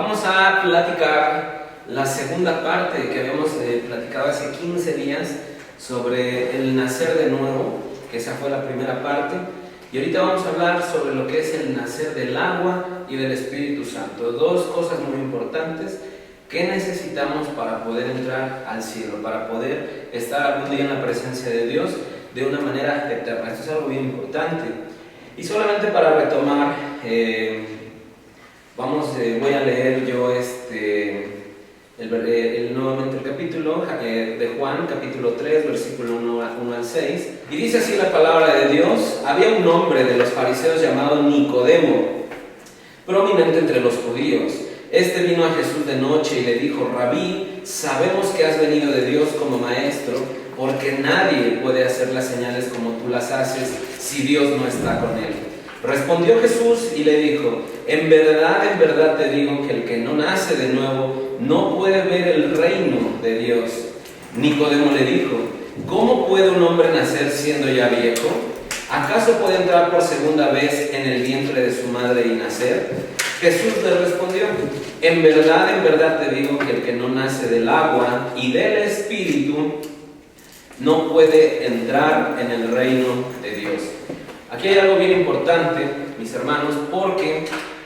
Vamos a platicar la segunda parte que habíamos platicado hace 15 días sobre el nacer de nuevo, que esa fue la primera parte. Y ahorita vamos a hablar sobre lo que es el nacer del agua y del Espíritu Santo. Dos cosas muy importantes que necesitamos para poder entrar al cielo, para poder estar algún día en la presencia de Dios de una manera eterna. Esto es algo bien importante. Y solamente para retomar, voy a leer yo nuevamente el capítulo de Juan, capítulo 3, versículo 1 al 6. Y dice así la palabra de Dios: había un hombre de los fariseos llamado Nicodemo, prominente entre los judíos. Este vino a Jesús de noche y le dijo: Rabí, sabemos que has venido de Dios como maestro, porque nadie puede hacer las señales como tú las haces si Dios no está con él. Respondió Jesús y le dijo: en verdad te digo que el que no nace de nuevo no puede ver el reino de Dios. Nicodemo le dijo: ¿cómo puede un hombre nacer siendo ya viejo? ¿Acaso puede entrar por segunda vez en el vientre de su madre y nacer? Jesús le respondió: en verdad te digo que el que no nace del agua y del Espíritu no puede entrar en el reino de Dios. Aquí hay algo bien importante, mis hermanos, porque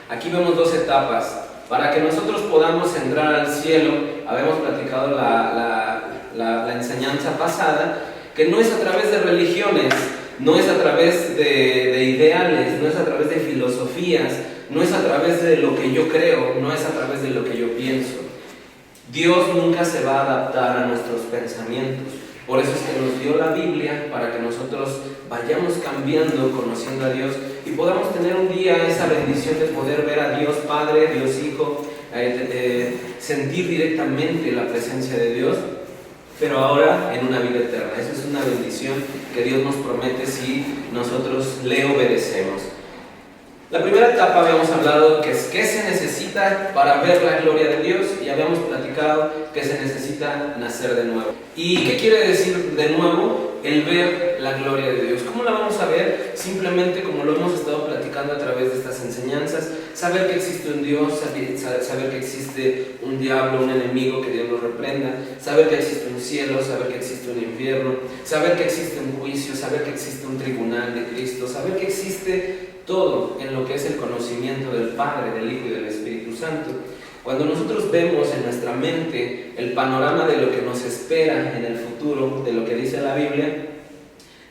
aquí vemos dos etapas. Para que nosotros podamos entrar al cielo, habíamos platicado la enseñanza pasada, que no es a través de religiones, no es a través de ideales, no es a través de filosofías, no es a través de lo que yo creo, no es a través de lo que yo pienso. Dios nunca se va a adaptar a nuestros pensamientos. Por eso es que nos dio la Biblia, para que nosotros vayamos cambiando, conociendo a Dios, y podamos tener un día esa bendición de poder ver a Dios Padre, Dios Hijo, sentir directamente la presencia de Dios, pero ahora en una vida eterna. Eso es una bendición que Dios nos promete si nosotros le obedecemos. La primera etapa habíamos hablado que es qué se necesita para ver la gloria de Dios, y habíamos platicado que se necesita nacer de nuevo. ¿Y qué quiere decir de nuevo? El ver la gloria de Dios. ¿Cómo la vamos a ver? Simplemente como lo hemos estado platicando a través de estas enseñanzas, saber que existe un Dios, saber que existe un diablo, un enemigo, que Dios lo reprenda, saber que existe un cielo, saber que existe un infierno, saber que existe un juicio, saber que existe un tribunal de Cristo, saber que existe todo en lo que es el conocimiento del Padre, del Hijo y del Espíritu Santo. Cuando nosotros vemos en nuestra mente el panorama de lo que nos espera en el futuro, de lo que dice la Biblia,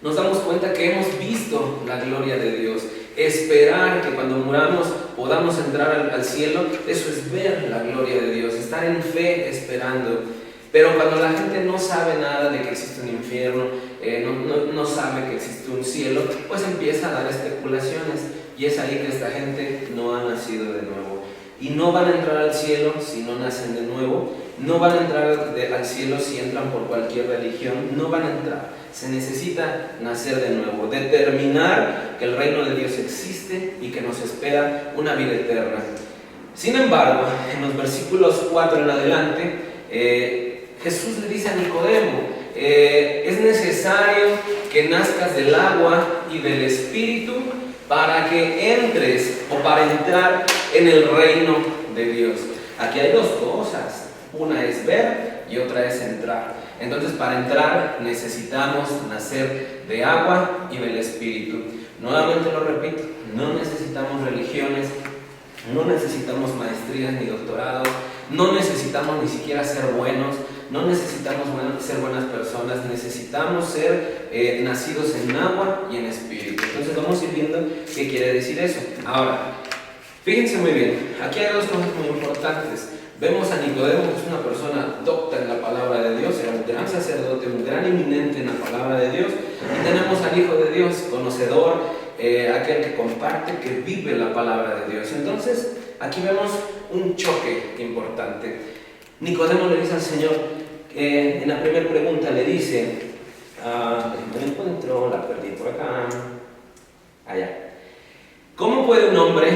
nos damos cuenta que hemos visto la gloria de Dios. Esperar que cuando muramos podamos entrar al cielo, eso es ver la gloria de Dios, estar en fe esperando. Pero cuando la gente no sabe nada de que existe un infierno, no sabe que existe un cielo, pues empieza a dar especulaciones, y es ahí que esta gente no ha nacido de nuevo. Y no van a entrar al cielo si no nacen de nuevo, no van a entrar al cielo si entran por cualquier religión, no van a entrar. Se necesita nacer de nuevo, determinar que el reino de Dios existe y que nos espera una vida eterna. Sin embargo, en los versículos 4 en adelante, Jesús le dice a Nicodemo: es necesario que nazcas del agua y del Espíritu para que entres, o para entrar en el reino de Dios. Aquí hay dos cosas, una es ver y otra es entrar. Entonces, para entrar necesitamos nacer de agua y del Espíritu. Nuevamente lo repito, no necesitamos religiones, no necesitamos maestrías ni doctorados, no necesitamos ni siquiera ser buenos, no necesitamos ser buenas personas, necesitamos ser nacidos en agua y en Espíritu. Entonces vamos a ir viendo qué quiere decir eso. Ahora, fíjense muy bien, aquí hay dos cosas muy importantes. Vemos a Nicodemo, que es una persona docta en la palabra de Dios, era un gran sacerdote, un gran eminente en la palabra de Dios, y tenemos al Hijo de Dios, conocedor, aquel que comparte, que vive la palabra de Dios. Entonces, aquí vemos un choque importante. Nicodemo le dice al Señor, en la primera pregunta le dice, me encuentro, la perdí por acá, allá. ¿Cómo puede un hombre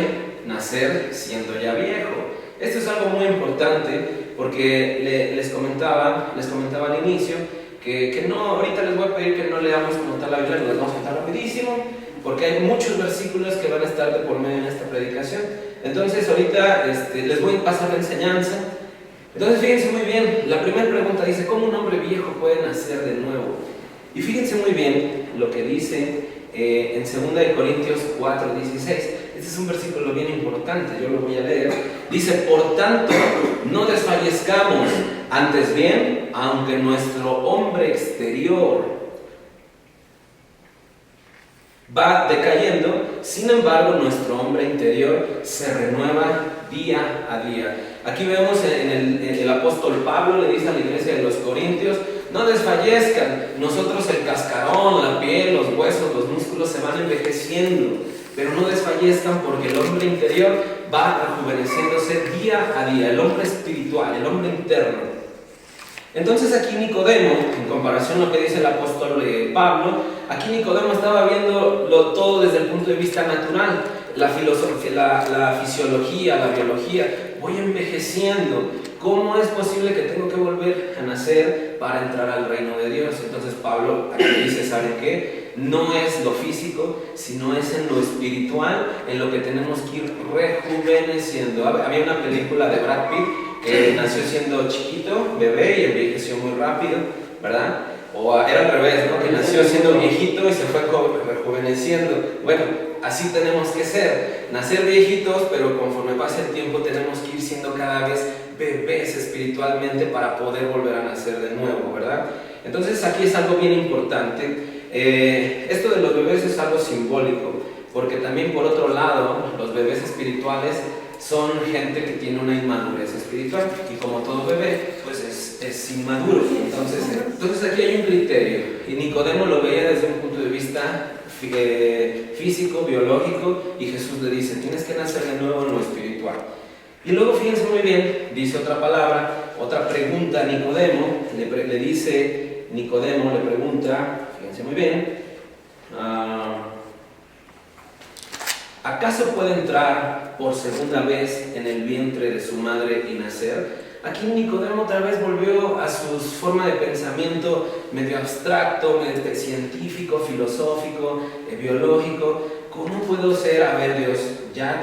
nacer siendo ya viejo? Esto es algo muy importante, porque les comentaba al inicio que no, ahorita les voy a pedir que no leamos como tal la Biblia, lo vamos a contar rapidísimo, porque hay muchos versículos que van a estar de por medio en esta predicación. Entonces ahorita les voy a pasar la enseñanza. Entonces fíjense muy bien, la primera pregunta dice, ¿cómo un hombre viejo puede nacer de nuevo? Y fíjense muy bien lo que dice en 2 Corintios 4:16. Este es un versículo bien importante, yo lo voy a leer. Dice, por tanto, no desfallezcamos, antes bien, aunque nuestro hombre exterior va decayendo, sin embargo nuestro hombre interior se renueva día a día. Aquí vemos en el apóstol Pablo le dice a la iglesia de los Corintios, no desfallezcan, nosotros el cascarón, la piel, los huesos, los músculos se van envejeciendo, pero no desfallezcan porque el hombre interior va rejuveneciéndose día a día, el hombre espiritual, el hombre interno. Entonces aquí Nicodemo, en comparación a lo que dice el apóstol Pablo, aquí Nicodemo estaba viendo todo desde el punto de vista natural, la filosofía, la fisiología, la biología. Voy envejeciendo. ¿Cómo es posible que tengo que volver a nacer para entrar al reino de Dios? Entonces Pablo aquí dice, ¿saben qué? No es lo físico, sino es en lo espiritual, en lo que tenemos que ir rejuveneciendo. Había una película de Brad Pitt que nació siendo chiquito, bebé, y envejeció muy rápido, ¿verdad? O era al revés, ¿no? Que nació siendo viejito y se fue rejuveneciendo. Bueno, así tenemos que ser, nacer viejitos, pero conforme pase el tiempo tenemos que ir siendo cada vez bebés espiritualmente para poder volver a nacer de nuevo, ¿verdad? Entonces aquí es algo bien importante. Esto de los bebés es algo simbólico, porque también por otro lado, los bebés espirituales son gente que tiene una inmadurez espiritual, y como todo bebé, pues es inmaduro. Entonces aquí hay un criterio, y Nicodemo lo veía desde un punto de vista físico, biológico, y Jesús le dice, tienes que nacer de nuevo en lo espiritual. Y luego fíjense muy bien, dice otra palabra, otra pregunta a Nicodemo, le dice, Nicodemo le pregunta, fíjense muy bien, ¿acaso puede entrar por segunda vez en el vientre de su madre y nacer? Aquí Nicodemo otra vez volvió a su forma de pensamiento medio abstracto, medio científico, filosófico, biológico. ¿Cómo puedo ser? A ver, Dios, ya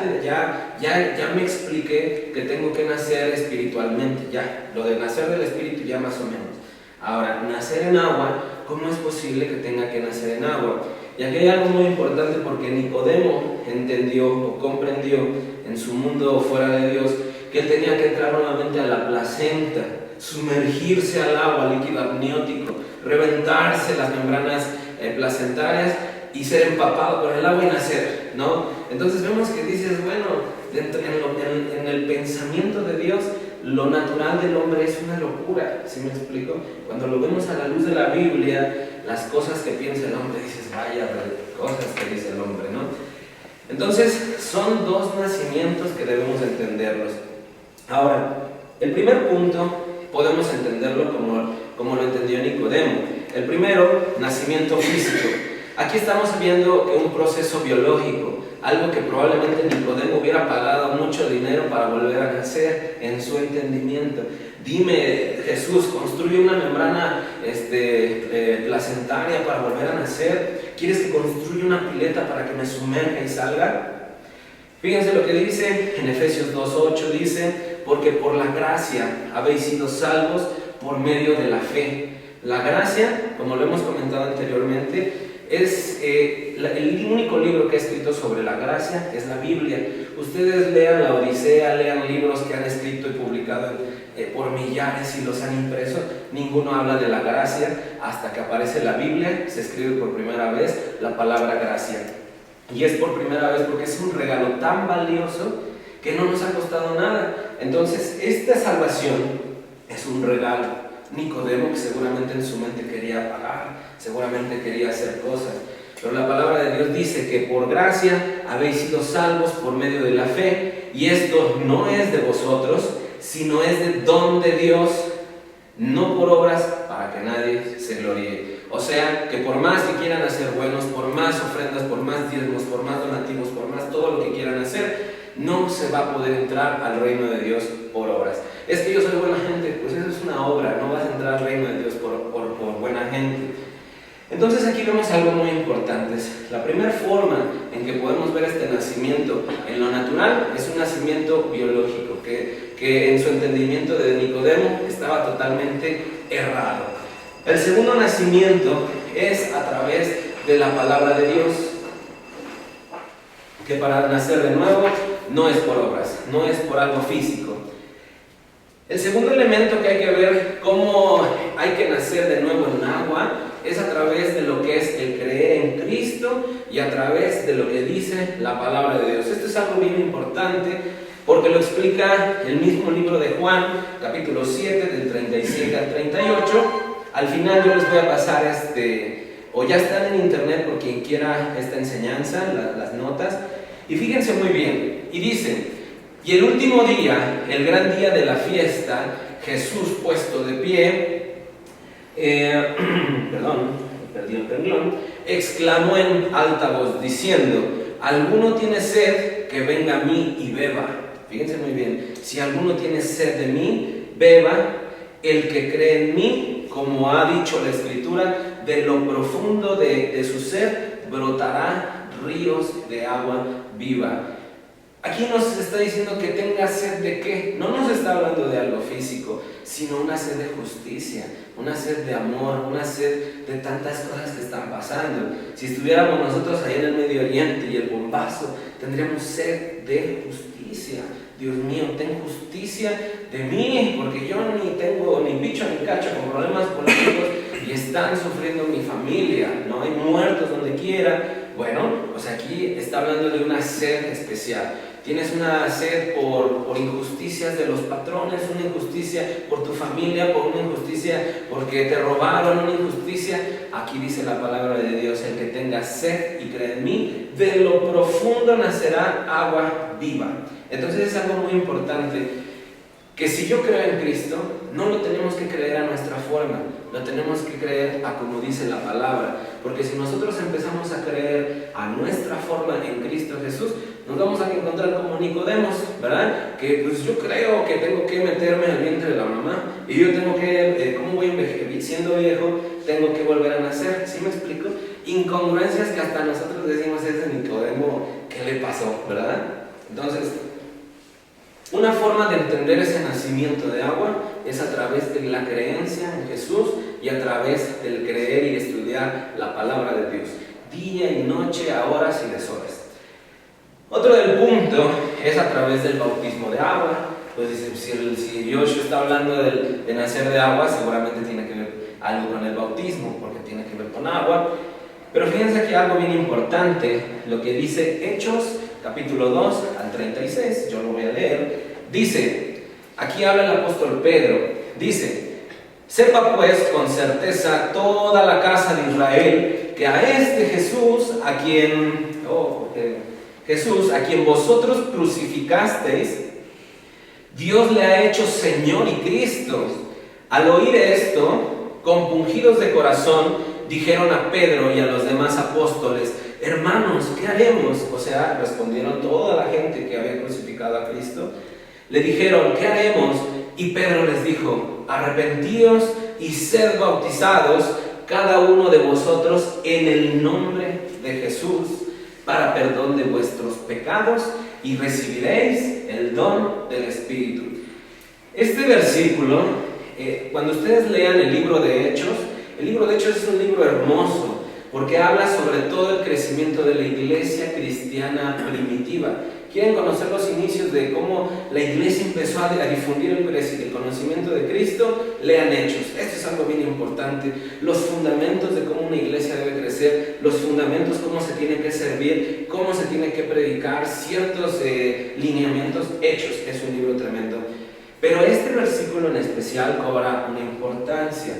me expliqué que tengo que nacer espiritualmente, ya. Lo de nacer del espíritu ya más o menos. Ahora, nacer en agua, ¿cómo es posible que tenga que nacer en agua? Y aquí hay algo muy importante porque Nicodemo entendió o comprendió en su mundo fuera de Dios que él tenía que entrar nuevamente a la placenta, sumergirse al agua, líquido amniótico, reventarse las membranas placentarias y ser empapado por el agua y nacer, ¿no? Entonces vemos que dices, bueno, en el pensamiento de Dios, lo natural del hombre es una locura, ¿sí me explico? Cuando lo vemos a la luz de la Biblia, las cosas que piensa el hombre, dices, vaya, cosas que dice el hombre, ¿no? Entonces, son dos nacimientos que debemos entenderlos. Ahora, el primer punto podemos entenderlo como lo entendió Nicodemo. El primero, nacimiento físico. Aquí estamos viendo que un proceso biológico, algo que probablemente Nicodemo hubiera pagado mucho dinero para volver a nacer en su entendimiento. Dime, Jesús, construye una membrana placentaria para volver a nacer. ¿Quieres que construya una pileta para que me sumerja y salga? Fíjense lo que dice en Efesios 2:8, dice, porque por la gracia habéis sido salvos por medio de la fe. La gracia, como lo hemos comentado anteriormente, es el único libro que ha escrito sobre la gracia es la Biblia. Ustedes lean la Odisea, lean libros que han escrito y publicado por millares y los han impreso. Ninguno habla de la gracia hasta que aparece la Biblia, se escribe por primera vez la palabra gracia. Y es por primera vez porque es un regalo tan valioso que no nos ha costado nada. Entonces, esta salvación es un regalo. Nicodemo, que seguramente en su mente quería pagar, seguramente quería hacer cosas, pero la palabra de Dios dice que por gracia habéis sido salvos por medio de la fe, y esto no es de vosotros, sino es de don de Dios, no por obras para que nadie se gloríe. O sea, que por más que quieran hacer buenos, por más ofrendas, por más diezmos, por más donativos, por más todo lo que quieran hacer, no se va a poder entrar al reino de Dios por obras. Es que yo soy buena gente, pues eso es una obra, no vas a entrar al reino de Dios por buena gente. Entonces aquí vemos algo muy importante. La primera forma en que podemos ver este nacimiento en lo natural es un nacimiento biológico, que en su entendimiento de Nicodemo estaba totalmente errado. El segundo nacimiento es a través de la palabra de Dios, que para nacer de nuevo no es por obras, no es por algo físico. El segundo elemento que hay que ver cómo hay que nacer de nuevo en agua es a través de lo que es el creer en Cristo y a través de lo que dice la palabra de Dios. Esto es algo bien importante porque lo explica el mismo libro de Juan, capítulo 7, del 37 al 38. Al final yo les voy a pasar o ya están en internet por quien quiera esta enseñanza, las notas. Y fíjense muy bien, y dice: y el último día, el gran día de la fiesta, Jesús puesto de pie, perdí el renglón, exclamó en alta voz diciendo: ¿alguno tiene sed? Que venga a mí y beba. Fíjense muy bien, si alguno tiene sed de mí, beba. El que cree en mí, como ha dicho la Escritura, de lo profundo de su ser brotará ríos de agua viva. Aquí nos está diciendo que tenga sed de ¿qué? No nos está hablando de algo físico, sino una sed de justicia, una sed de amor, una sed de tantas cosas que están pasando. Si estuviéramos nosotros ahí en el Medio Oriente y el bombazo, tendríamos sed de justicia. Dios mío, ten justicia de mí, porque yo ni tengo ni picho ni cacho con problemas políticos y están sufriendo mi familia, ¿no? Hay muertos donde quiera. Bueno, pues aquí está hablando de una sed especial. Tienes una sed por injusticias de los patrones, una injusticia por tu familia, por una injusticia porque te robaron, una injusticia. Aquí dice la palabra de Dios: el que tenga sed y cree en mí, de lo profundo nacerá agua viva. Entonces es algo muy importante, que si yo creo en Cristo, no lo tenemos que creer a nuestra forma, lo tenemos que creer a como dice la palabra, porque si nosotros empezamos a creer a nuestra forma en Cristo Jesús, nos vamos a encontrar como Nicodemos, ¿verdad? Que pues yo creo que tengo que meterme al vientre de la mamá, y yo tengo que, ¿cómo voy a envejecer? Siendo viejo, tengo que volver a nacer, ¿sí me explico? Incongruencias que hasta nosotros decimos: ese Nicodemo, ¿qué le pasó? ¿Verdad? Entonces, una forma de entender ese nacimiento de agua es a través de la creencia en Jesús y a través del creer y estudiar la palabra de Dios, día y noche, a horas y deshoras. Otro del punto es a través del bautismo de agua. Pues dice, si Joshua está hablando de nacer de agua, seguramente tiene que ver algo con el bautismo, porque tiene que ver con agua. Pero fíjense aquí algo bien importante, lo que dice Hechos, capítulo 2 al 36, yo lo voy a leer. Dice, aquí habla el apóstol Pedro, dice: sepa pues con certeza toda la casa de Israel que a este Jesús, a quien vosotros crucificasteis, Dios le ha hecho Señor y Cristo. Al oír esto, compungidos de corazón, dijeron a Pedro y a los demás apóstoles: hermanos, ¿qué haremos? O sea, respondieron toda la gente que había crucificado a Cristo. Le dijeron: ¿qué haremos? Y Pedro les dijo: arrepentíos y sed bautizados cada uno de vosotros en el nombre de Jesús para perdón de vuestros pecados, y recibiréis el don del Espíritu. Este versículo, cuando ustedes lean el libro de Hechos es un libro hermoso, porque habla sobre todo el crecimiento de la iglesia cristiana primitiva. ¿Quieren conocer los inicios de cómo la iglesia empezó a difundir el conocimiento de Cristo? Lean Hechos. Esto es algo bien importante. Los fundamentos de cómo una iglesia debe crecer, los fundamentos, cómo se tiene que servir, cómo se tiene que predicar, ciertos lineamientos. Hechos es un libro tremendo. Pero este versículo en especial cobra una importancia.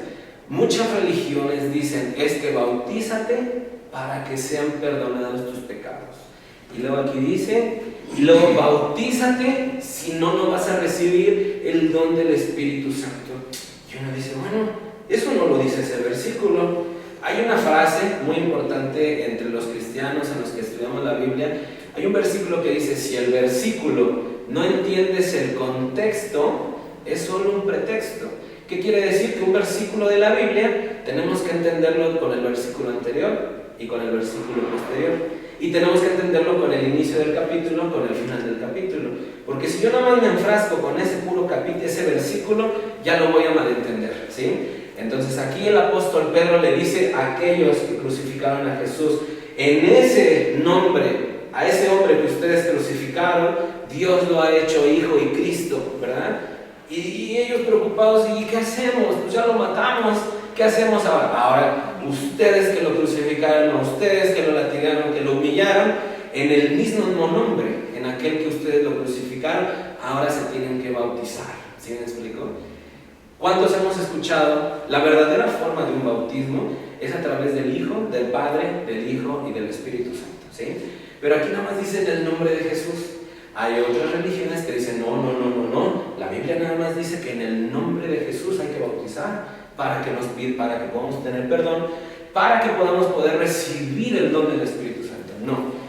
Muchas religiones dicen: es que bautízate para que sean perdonados tus pecados. Y luego aquí dice: y luego bautízate, si no, no vas a recibir el don del Espíritu Santo. Y uno dice: bueno, eso no lo dice ese versículo. Hay una frase muy importante entre los cristianos en los que estudiamos la Biblia. Hay un versículo que dice: si el versículo no entiendes el contexto, es solo un pretexto. ¿Qué quiere decir? Que un versículo de la Biblia tenemos que entenderlo con el versículo anterior y con el versículo posterior. Y tenemos que entenderlo con el inicio del capítulo, con el final del capítulo. Porque si yo nada más me enfrasco con ese puro capítulo, ese versículo, ya lo voy a malentender, ¿sí? Entonces aquí el apóstol Pedro le dice a aquellos que crucificaron a Jesús: en ese nombre, a ese hombre que ustedes crucificaron, Dios lo ha hecho Hijo y Cristo, ¿verdad? Y ellos preocupados: ¿y qué hacemos? Pues ya lo matamos, ¿qué hacemos ahora? Ahora, ustedes que lo crucificaron, a ustedes que lo latigaron, que lo humillaron, en el mismo nombre, en aquel que ustedes lo crucificaron, ahora se tienen que bautizar. ¿Sí me explico? ¿Cuántos hemos escuchado la verdadera forma de un bautismo? Es a través del Hijo, del Padre, del Hijo y del Espíritu Santo, ¿sí? Pero aquí nada más dice en el nombre de Jesús. Hay otras religiones que dicen: no, la Biblia nada más dice que en el nombre de Jesús hay que bautizar para que podamos tener perdón, para que podamos poder recibir el don del Espíritu Santo. No.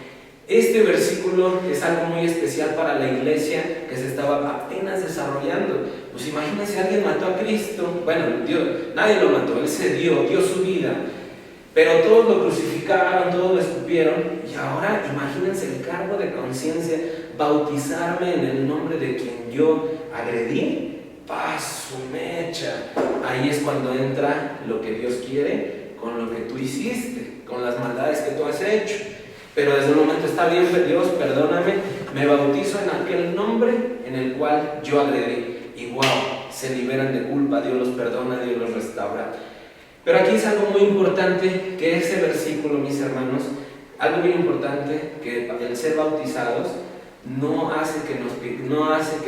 Este versículo es algo muy especial para la iglesia que se estaba apenas desarrollando. Pues imagínense, alguien mató a Cristo. Bueno, nadie lo mató, Él se dio su vida. Pero todos lo crucificaron, todos lo escupieron. Y ahora imagínense el cargo de conciencia: bautizarme en el nombre de quien yo agredí. ¡Paz, su mecha! Ahí es cuando entra lo que Dios quiere con lo que tú hiciste, con las maldades que tú has hecho. Pero desde el momento: está bien, Dios, perdóname, me bautizo en aquel nombre en el cual yo agredí. Y wow, se liberan de culpa, Dios los perdona, Dios los restaura. Pero aquí es algo muy importante, que ese versículo, mis hermanos, algo muy importante, que el ser bautizados no hace que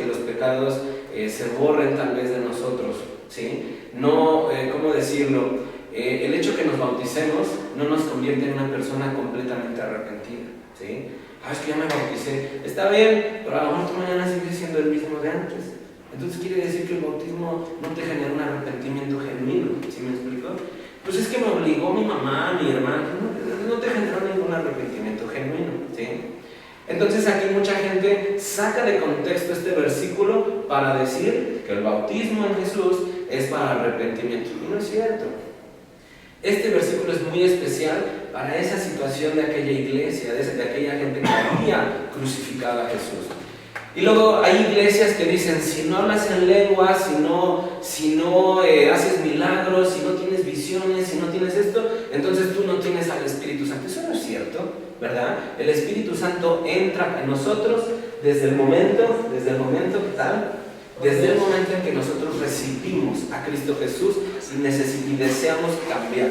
los pecados se borren tal vez de nosotros, ¿sí? No, ¿cómo decirlo? El hecho que nos bauticemos no nos convierte en una persona completamente arrepentida, ¿sí? Es que ya me bauticé, está bien, pero a lo mejor tú mañana sigues siendo el mismo de antes. Entonces quiere decir que el bautismo no te genera un arrepentimiento genuino, ¿sí me explico? Pues es que me obligó mi mamá, mi hermano, no te generó ningún arrepentimiento genuino, ¿sí? Entonces aquí mucha gente saca de contexto este versículo para decir que el bautismo en Jesús es para arrepentimiento, y no es cierto. Este versículo es muy especial para esa situación de aquella iglesia, de aquella gente que había crucificado a Jesús. Y luego hay iglesias que dicen: si no hablas en lenguas, si no haces milagros, si no tienes visiones, si no tienes esto, entonces tú no tienes al Espíritu Santo. Eso no es cierto, ¿verdad? El Espíritu Santo entra en nosotros desde el momento, ¿qué tal? Desde el momento en que nosotros recibimos a Cristo Jesús y deseamos cambiar.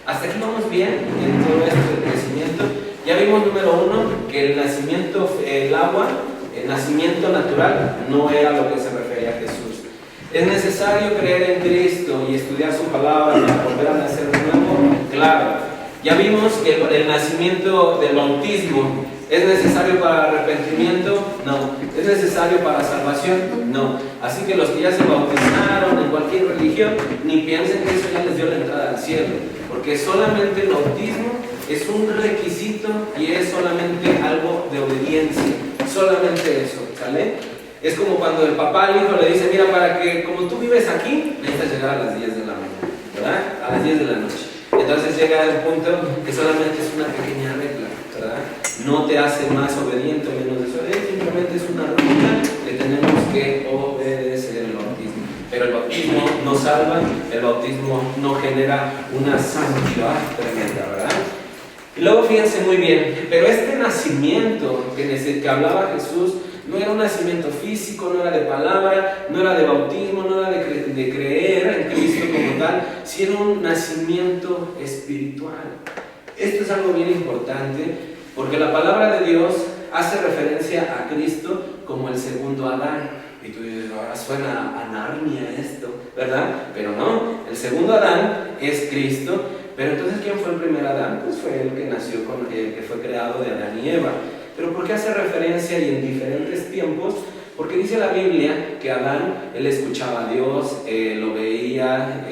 Hasta aquí vamos bien en todo esto del crecimiento. Ya vimos, número 1, que el nacimiento natural no era lo que se refería a Jesús. ¿Es necesario creer en Cristo y estudiar su palabra para volver a nacer de nuevo? Claro. Ya vimos que el nacimiento del bautismo ¿es necesario para arrepentimiento? No. ¿Es necesario para salvación? No. Así que los que ya se bautizaron en cualquier religión, ni piensen que eso ya les dio la entrada al cielo, porque solamente el bautismo es un requisito y es solamente algo de obediencia, solamente eso, ¿sale? Es como cuando el papá al hijo le dice: mira, para que, como tú vives aquí, necesitas llegar a las 10 de la mañana, ¿verdad? A las 10 de la noche. Entonces llega el punto que solamente es una pequeña regla, ¿verdad? No te hace más obediente o menos desobediente, simplemente es una regla que tenemos que obedecer el bautismo. Pero el bautismo no salva, el bautismo no genera una santidad tremenda, ¿verdad? Y luego fíjense muy bien, pero este nacimiento que hablaba Jesús no era un nacimiento físico, no era de palabra, no era de bautismo, no era de creer en Cristo como tal, sino un nacimiento espiritual. Esto es algo bien importante, porque la palabra de Dios hace referencia a Cristo como el segundo Adán. Y tú dices: ahora suena a Narnia esto, ¿verdad? Pero no, el segundo Adán es Cristo. Pero entonces, ¿quién fue el primer Adán? Pues fue el que nació, que fue creado de Adán y Eva. ¿Pero por qué hace referencia y en diferentes tiempos? Porque dice la Biblia que Adán, él escuchaba a Dios, lo veía,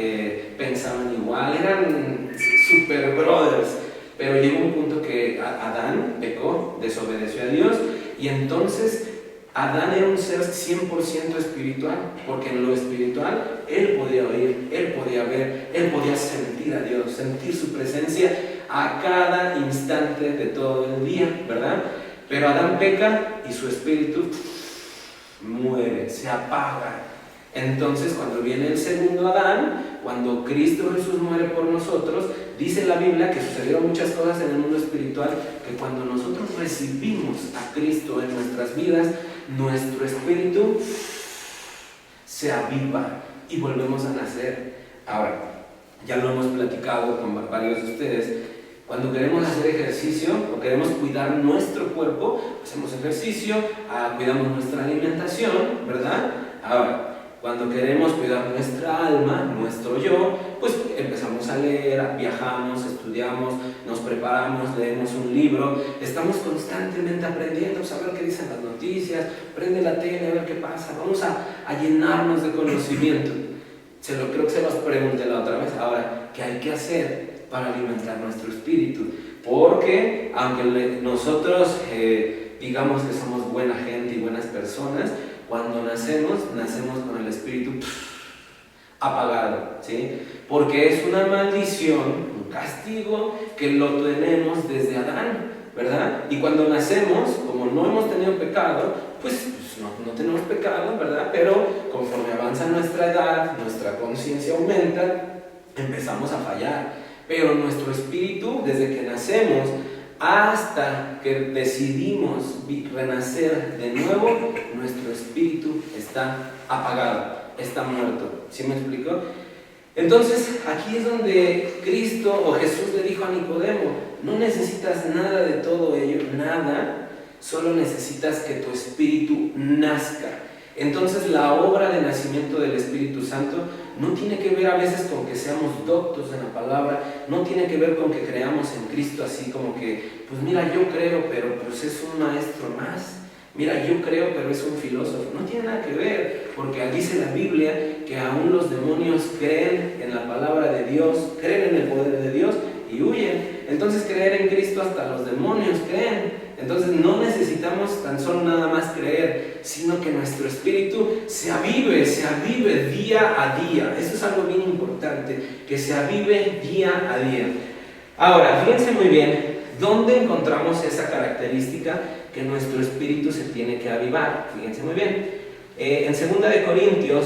pensaban igual, eran super brothers. Pero llegó un punto que Adán pecó, desobedeció a Dios, y entonces Adán era un ser 100% espiritual, porque en lo espiritual él podía oír, él podía ver, él podía sentir a Dios, sentir su presencia a cada instante de todo el día, ¿verdad? Pero Adán peca y su espíritu muere, se apaga. Entonces, cuando viene el segundo Adán, cuando Cristo Jesús muere por nosotros, dice la Biblia que sucedieron muchas cosas en el mundo espiritual, que cuando nosotros recibimos a Cristo en nuestras vidas, nuestro espíritu se aviva y volvemos a nacer. Ahora, ya lo hemos platicado con varios de ustedes. Cuando queremos hacer ejercicio o queremos cuidar nuestro cuerpo, hacemos ejercicio, cuidamos nuestra alimentación, ¿verdad? Ahora, cuando queremos cuidar nuestra alma, nuestro yo, pues empezamos a leer, viajamos, estudiamos, nos preparamos, leemos un libro, estamos constantemente aprendiendo, a ver qué dicen las noticias, prende la tele a ver qué pasa, vamos a llenarnos de conocimiento. Creo que se los pregunté la otra vez. Ahora, ¿qué hay que hacer para alimentar nuestro espíritu? Porque aunque nosotros digamos que somos buena gente y buenas personas, cuando nacemos con el espíritu apagado, ¿sí? Porque es una maldición, un castigo que lo tenemos desde Adán, ¿verdad? Y cuando nacemos, como no hemos tenido pecado, pues no tenemos pecado, ¿verdad? Pero conforme avanza nuestra edad, nuestra conciencia aumenta, empezamos a fallar. Pero nuestro espíritu, desde que nacemos hasta que decidimos renacer de nuevo, nuestro espíritu está apagado, está muerto. ¿Sí me explico? Entonces, aquí es donde Cristo o Jesús le dijo a Nicodemo: no necesitas nada de todo ello, nada, solo necesitas que tu espíritu nazca. Entonces, la obra de nacimiento del Espíritu Santo no tiene que ver a veces con que seamos doctos en la palabra, no tiene que ver con que creamos en Cristo así como que, pues mira, yo creo, pero pues es un maestro más. Mira, yo creo, pero es un filósofo. No tiene nada que ver, porque dice la Biblia que aún los demonios creen en la palabra de Dios, creen en el poder de Dios y huyen. Entonces, creer en Cristo hasta los demonios creen. Entonces, no necesitamos tan solo nada más creer, sino que nuestro espíritu se avive día a día. Eso es algo bien importante, que se avive día a día. Ahora, fíjense muy bien, ¿dónde encontramos esa característica que nuestro espíritu se tiene que avivar? Fíjense muy bien. En 2 Corintios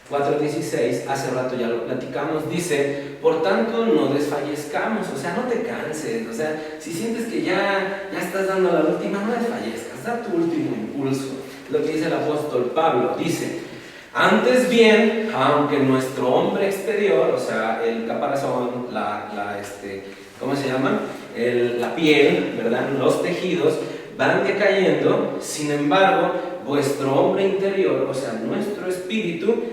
4:16, hace rato ya lo platicamos, dice: por tanto no desfallezcamos. O sea, no te canses. O sea, si sientes que ya estás dando la última, no desfallezcas, da tu último impulso. Lo que dice el apóstol Pablo, dice: antes bien, aunque nuestro hombre exterior, o sea, el caparazón, ¿cómo se llama? La piel, ¿verdad? Los tejidos van decayendo, sin embargo, vuestro hombre interior, o sea, nuestro espíritu,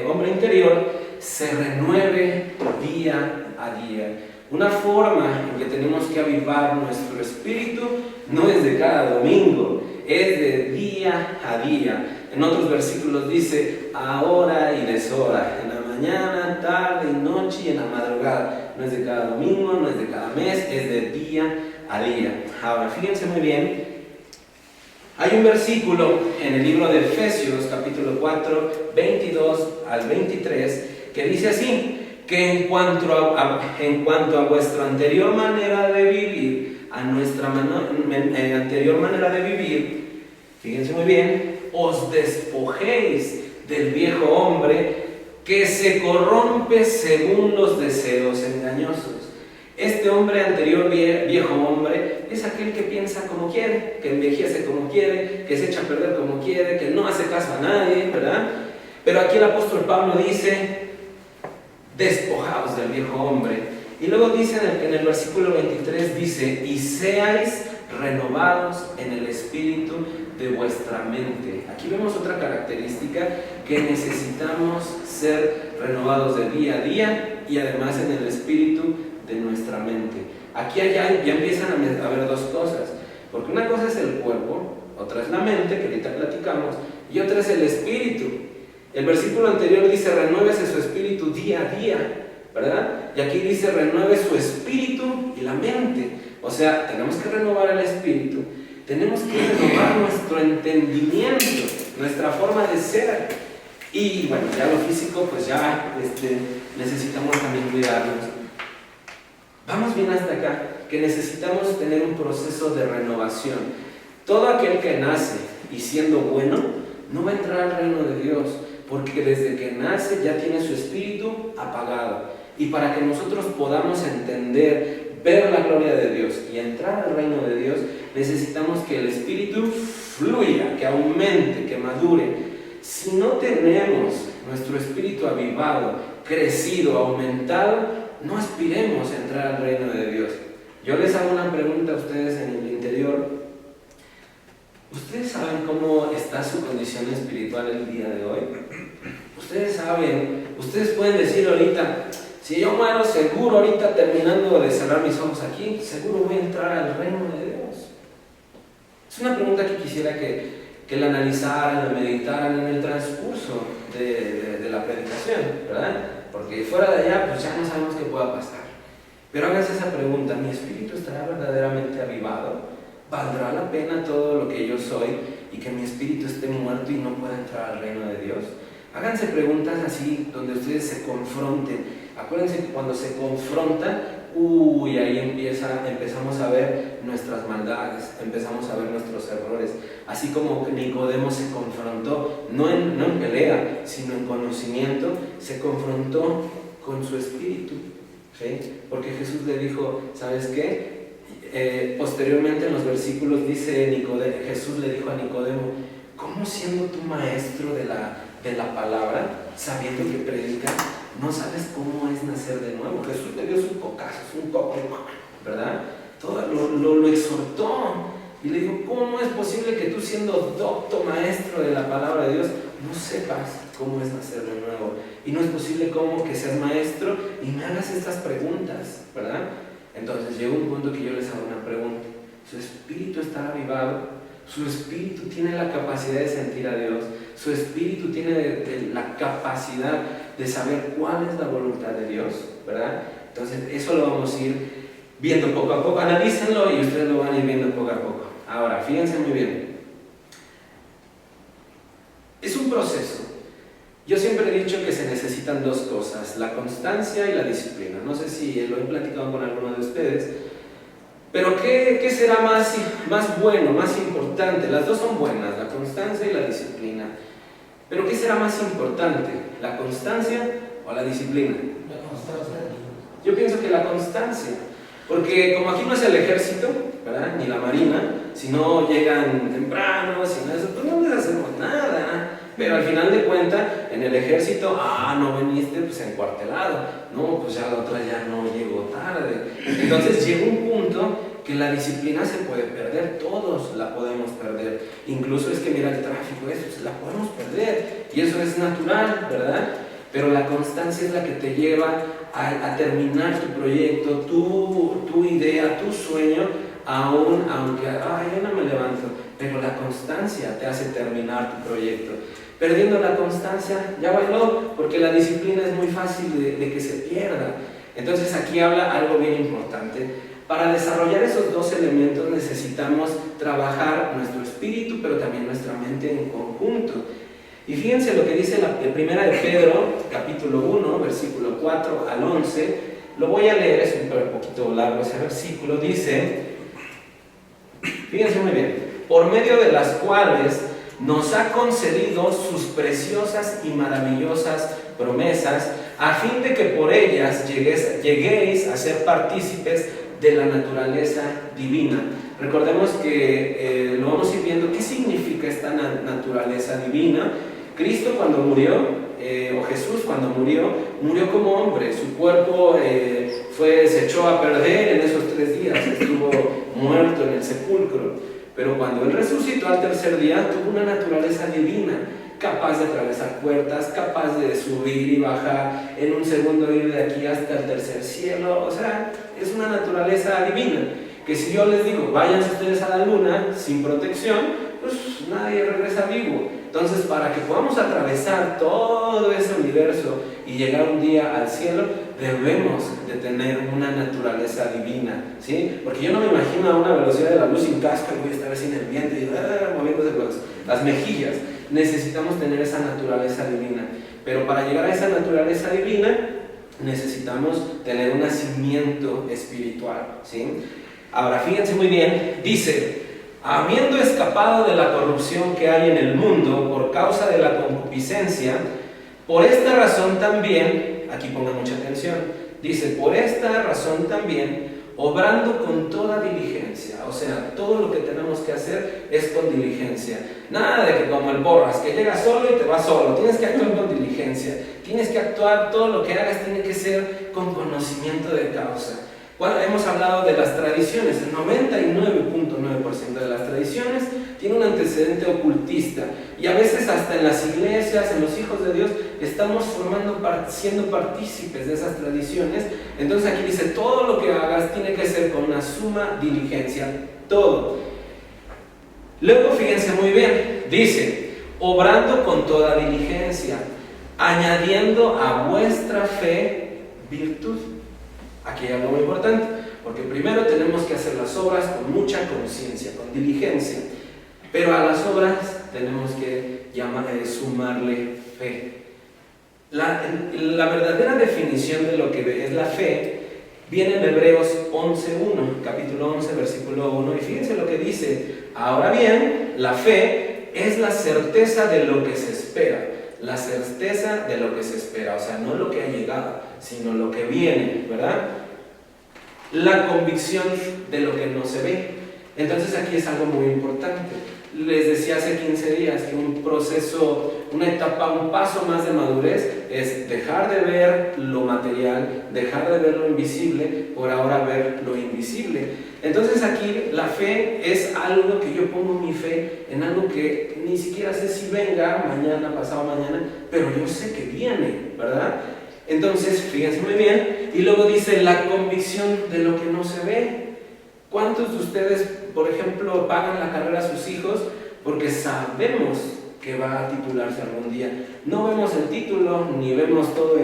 hombre interior se renueve día a día. Una forma en que tenemos que avivar nuestro espíritu no es de cada domingo, es de día a día. En otros versículos dice: ahora y deshora, en la mañana, tarde y noche y en la madrugada. No es de cada domingo, no es de cada mes, es de día a día. Ahora, fíjense muy bien. Hay un versículo en el libro de Efesios, capítulo 4, 22 al 23, que dice así: que en cuanto a vuestra anterior manera de vivir, anterior manera de vivir, fíjense muy bien, os despojéis del viejo hombre que se corrompe según los deseos engañosos. Este hombre anterior, viejo hombre, es aquel que piensa como quiere, que envejece como quiere, que se echa a perder como quiere, que no hace caso a nadie, ¿verdad? Pero aquí el apóstol Pablo dice: despojaos del viejo hombre. Y luego dice en el versículo 23, dice: y seáis renovados en el espíritu de vuestra mente. Aquí vemos otra característica, que necesitamos ser renovados de día a día y además en el espíritu de nuestra mente. Aquí ya empiezan a ver dos cosas, porque una cosa es el cuerpo, otra es la mente, que ahorita platicamos, y otra es el espíritu. El versículo anterior dice: renuévese su espíritu día a día, ¿verdad? Y aquí dice: renueve su espíritu y la mente. O sea, tenemos que renovar el espíritu, tenemos que renovar nuestro entendimiento, nuestra forma de ser. Y bueno, ya lo físico, pues ya necesitamos también cuidarnos. Vamos bien hasta acá, que necesitamos tener un proceso de renovación. Todo aquel que nace y siendo bueno, no va a entrar al reino de Dios, porque desde que nace ya tiene su espíritu apagado. Y para que nosotros podamos entender, ver la gloria de Dios y entrar al reino de Dios, necesitamos que el espíritu fluya, que aumente, que madure. Si no tenemos nuestro espíritu avivado, crecido, aumentado, no aspiremos a entrar al reino de Dios. Yo les hago una pregunta a ustedes en el interior. ¿Ustedes saben cómo está su condición espiritual el día de hoy? Ustedes saben, ustedes pueden decir ahorita, si yo muero seguro ahorita terminando de cerrar mis ojos aquí, seguro voy a entrar al reino de Dios. Es una pregunta que quisiera que la analizaran, la meditaran en el transcurso de la predicación, ¿verdad? Porque fuera de allá, pues ya no sabemos qué pueda pasar. Pero háganse esa pregunta, ¿mi espíritu estará verdaderamente avivado? ¿Valdrá la pena todo lo que yo soy y que mi espíritu esté muerto y no pueda entrar al reino de Dios? Háganse preguntas así, donde ustedes se confronten. Acuérdense que cuando se confrontan, ahí empezamos a ver nuestras maldades, empezamos a ver nuestros errores. Así como Nicodemo se confrontó, no en pelea, sino en conocimiento, se confrontó con su espíritu, ¿sí? Porque Jesús le dijo, ¿sabes qué? Posteriormente en los versículos dice Jesús le dijo a Nicodemo, ¿cómo siendo tú maestro de la palabra, sabiendo que predica, no sabes cómo es nacer de nuevo? Jesús le dio sus cocazos, un coco, ¿verdad? Todo lo exhortó y le dijo, ¿cómo es posible que tú siendo docto maestro de la palabra de Dios no sepas cómo es nacer de nuevo? Y no es posible como que seas maestro y me hagas estas preguntas, ¿verdad? Entonces llegó un punto que yo les hago una pregunta. ¿Su espíritu está avivado? ¿Su espíritu tiene la capacidad de sentir a Dios? ¿Su espíritu tiene la capacidad de saber cuál es la voluntad de Dios? ¿Verdad? Entonces eso lo vamos a ir viendo poco a poco. Analícenlo y ustedes lo van a ir viendo poco a poco. Ahora, fíjense muy bien. Es un proceso. Yo siempre he dicho que se necesitan dos cosas, la constancia y la disciplina. No sé si lo he platicado con alguno de ustedes, pero ¿qué será más bueno, más importante? Las dos son buenas, la constancia y la disciplina. Pero ¿qué será más importante? ¿La constancia o la disciplina? La constancia. Yo pienso que la constancia, porque como aquí no es el ejército, ¿verdad? Ni la marina, si no llegan temprano, si no eso, pues no les hacemos nada. Pero al final de cuentas, en el ejército, no viniste, pues encuartelado. No, pues ya la otra ya no llegó tarde. Entonces llega un punto que la disciplina se puede perder, todos la podemos perder. Incluso es que mira el tráfico, eso la podemos perder. Y eso es natural, ¿verdad? Pero la constancia es la que te lleva a terminar tu proyecto, tu idea, tu sueño, aunque, yo no me levanto. Pero la constancia te hace terminar tu proyecto. Perdiendo la constancia, ya bailó, porque la disciplina es muy fácil de que se pierda. Entonces aquí habla algo bien importante. Para desarrollar esos dos elementos necesitamos trabajar nuestro espíritu, pero también nuestra mente en conjunto. Y fíjense lo que dice la primera de Pedro, capítulo 1, versículo 4 al 11. Lo voy a leer, es un poquito largo ese versículo. Dice, fíjense muy bien, por medio de las cuales nos ha concedido sus preciosas y maravillosas promesas, a fin de que por ellas lleguéis a ser partícipes de la naturaleza divina. Recordemos que lo vamos a ir viendo, ¿qué significa esta naturaleza divina? Cristo cuando murió, o Jesús cuando murió como hombre, su cuerpo se echó a perder en esos 3 días, estuvo muerto en el sepulcro. Pero cuando Él resucitó al tercer día, tuvo una naturaleza divina, capaz de atravesar puertas, capaz de subir y bajar, en un segundo ir de aquí hasta el tercer cielo. O sea, es una naturaleza divina, que si yo les digo, vayan ustedes a la luna sin protección, pues nadie regresa vivo. Entonces, para que podamos atravesar todo ese universo y llegar un día al cielo, debemos de tener una naturaleza divina, ¿sí? Porque yo no me imagino a una velocidad de la luz sin casco y voy a estar así en el viento y moviéndose las mejillas. Necesitamos tener esa naturaleza divina, pero para llegar a esa naturaleza divina necesitamos tener un nacimiento espiritual, ¿sí? Ahora fíjense muy bien, dice: habiendo escapado de la corrupción que hay en el mundo por causa de la concupiscencia, por esta razón también, aquí pongan mucha atención, dice: por esta razón también, obrando con toda diligencia. O sea, todo lo que tenemos que hacer es con diligencia. Nada de que como el Porras, que llega solo y te va solo. Tienes que actuar con diligencia. Tienes que actuar, todo lo que hagas tiene que ser con conocimiento de causa. Bueno, hemos hablado de las tradiciones. El 99.9% de las tradiciones tiene un antecedente ocultista, y a veces hasta en las iglesias, en los hijos de Dios, estamos siendo partícipes de esas tradiciones. Entonces aquí dice: todo lo que hagas tiene que ser con una suma diligencia, todo. Luego fíjense muy bien, dice: obrando con toda diligencia, añadiendo a vuestra fe virtud. Aquí hay algo muy importante, porque primero tenemos que hacer las obras con mucha conciencia, con diligencia, pero a las obras tenemos que sumarle fe. La verdadera definición de lo que es la fe viene en Hebreos 11.1, capítulo 11, versículo 1, y fíjense lo que dice: ahora bien, la fe es la certeza de lo que se espera. La certeza de lo que se espera, o sea, no lo que ha llegado, sino lo que viene, ¿verdad? La convicción de lo que no se ve. Entonces aquí es algo muy importante. Les decía hace 15 días que un proceso, una etapa, un paso más de madurez es dejar de ver lo material, dejar de ver lo invisible, por ahora ver lo invisible. Entonces aquí la fe es algo que yo pongo mi fe en algo que ni siquiera sé si venga mañana, pasado mañana, pero yo sé que viene, ¿verdad? Entonces, fíjense muy bien, y luego dice: la convicción de lo que no se ve. ¿Cuántos de ustedes, por ejemplo, pagan la carrera a sus hijos porque sabemos que va a titularse algún día? No vemos el título, ni vemos toda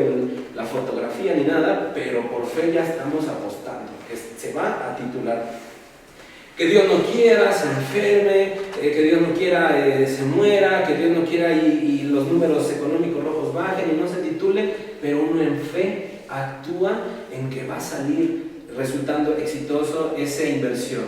la fotografía, ni nada, pero por fe ya estamos apostando que se va a titular. Que Dios no quiera se enferme, que Dios no quiera se muera, que Dios no quiera y los números económicos rojos bajen y no se titule, pero uno en fe actúa en que va a salir resultando exitoso esa inversión.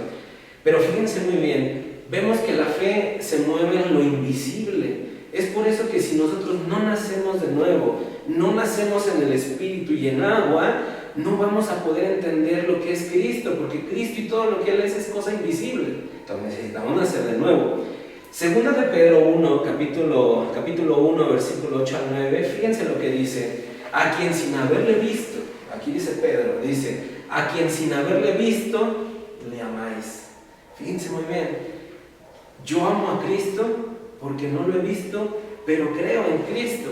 Pero fíjense muy bien, vemos que la fe se mueve en lo invisible. Es por eso que si nosotros no nacemos de nuevo, no nacemos en el Espíritu y en agua, no vamos a poder entender lo que es Cristo, porque Cristo y todo lo que Él es cosa invisible. Entonces necesitamos nacer de nuevo. Segunda de Pedro 1, capítulo 1, versículo 8 al 9, fíjense lo que dice: a quien sin haberle visto, aquí dice Pedro, dice: a quien sin haberle visto, le amáis. Fíjense muy bien, yo amo a Cristo porque no lo he visto, pero creo en Cristo.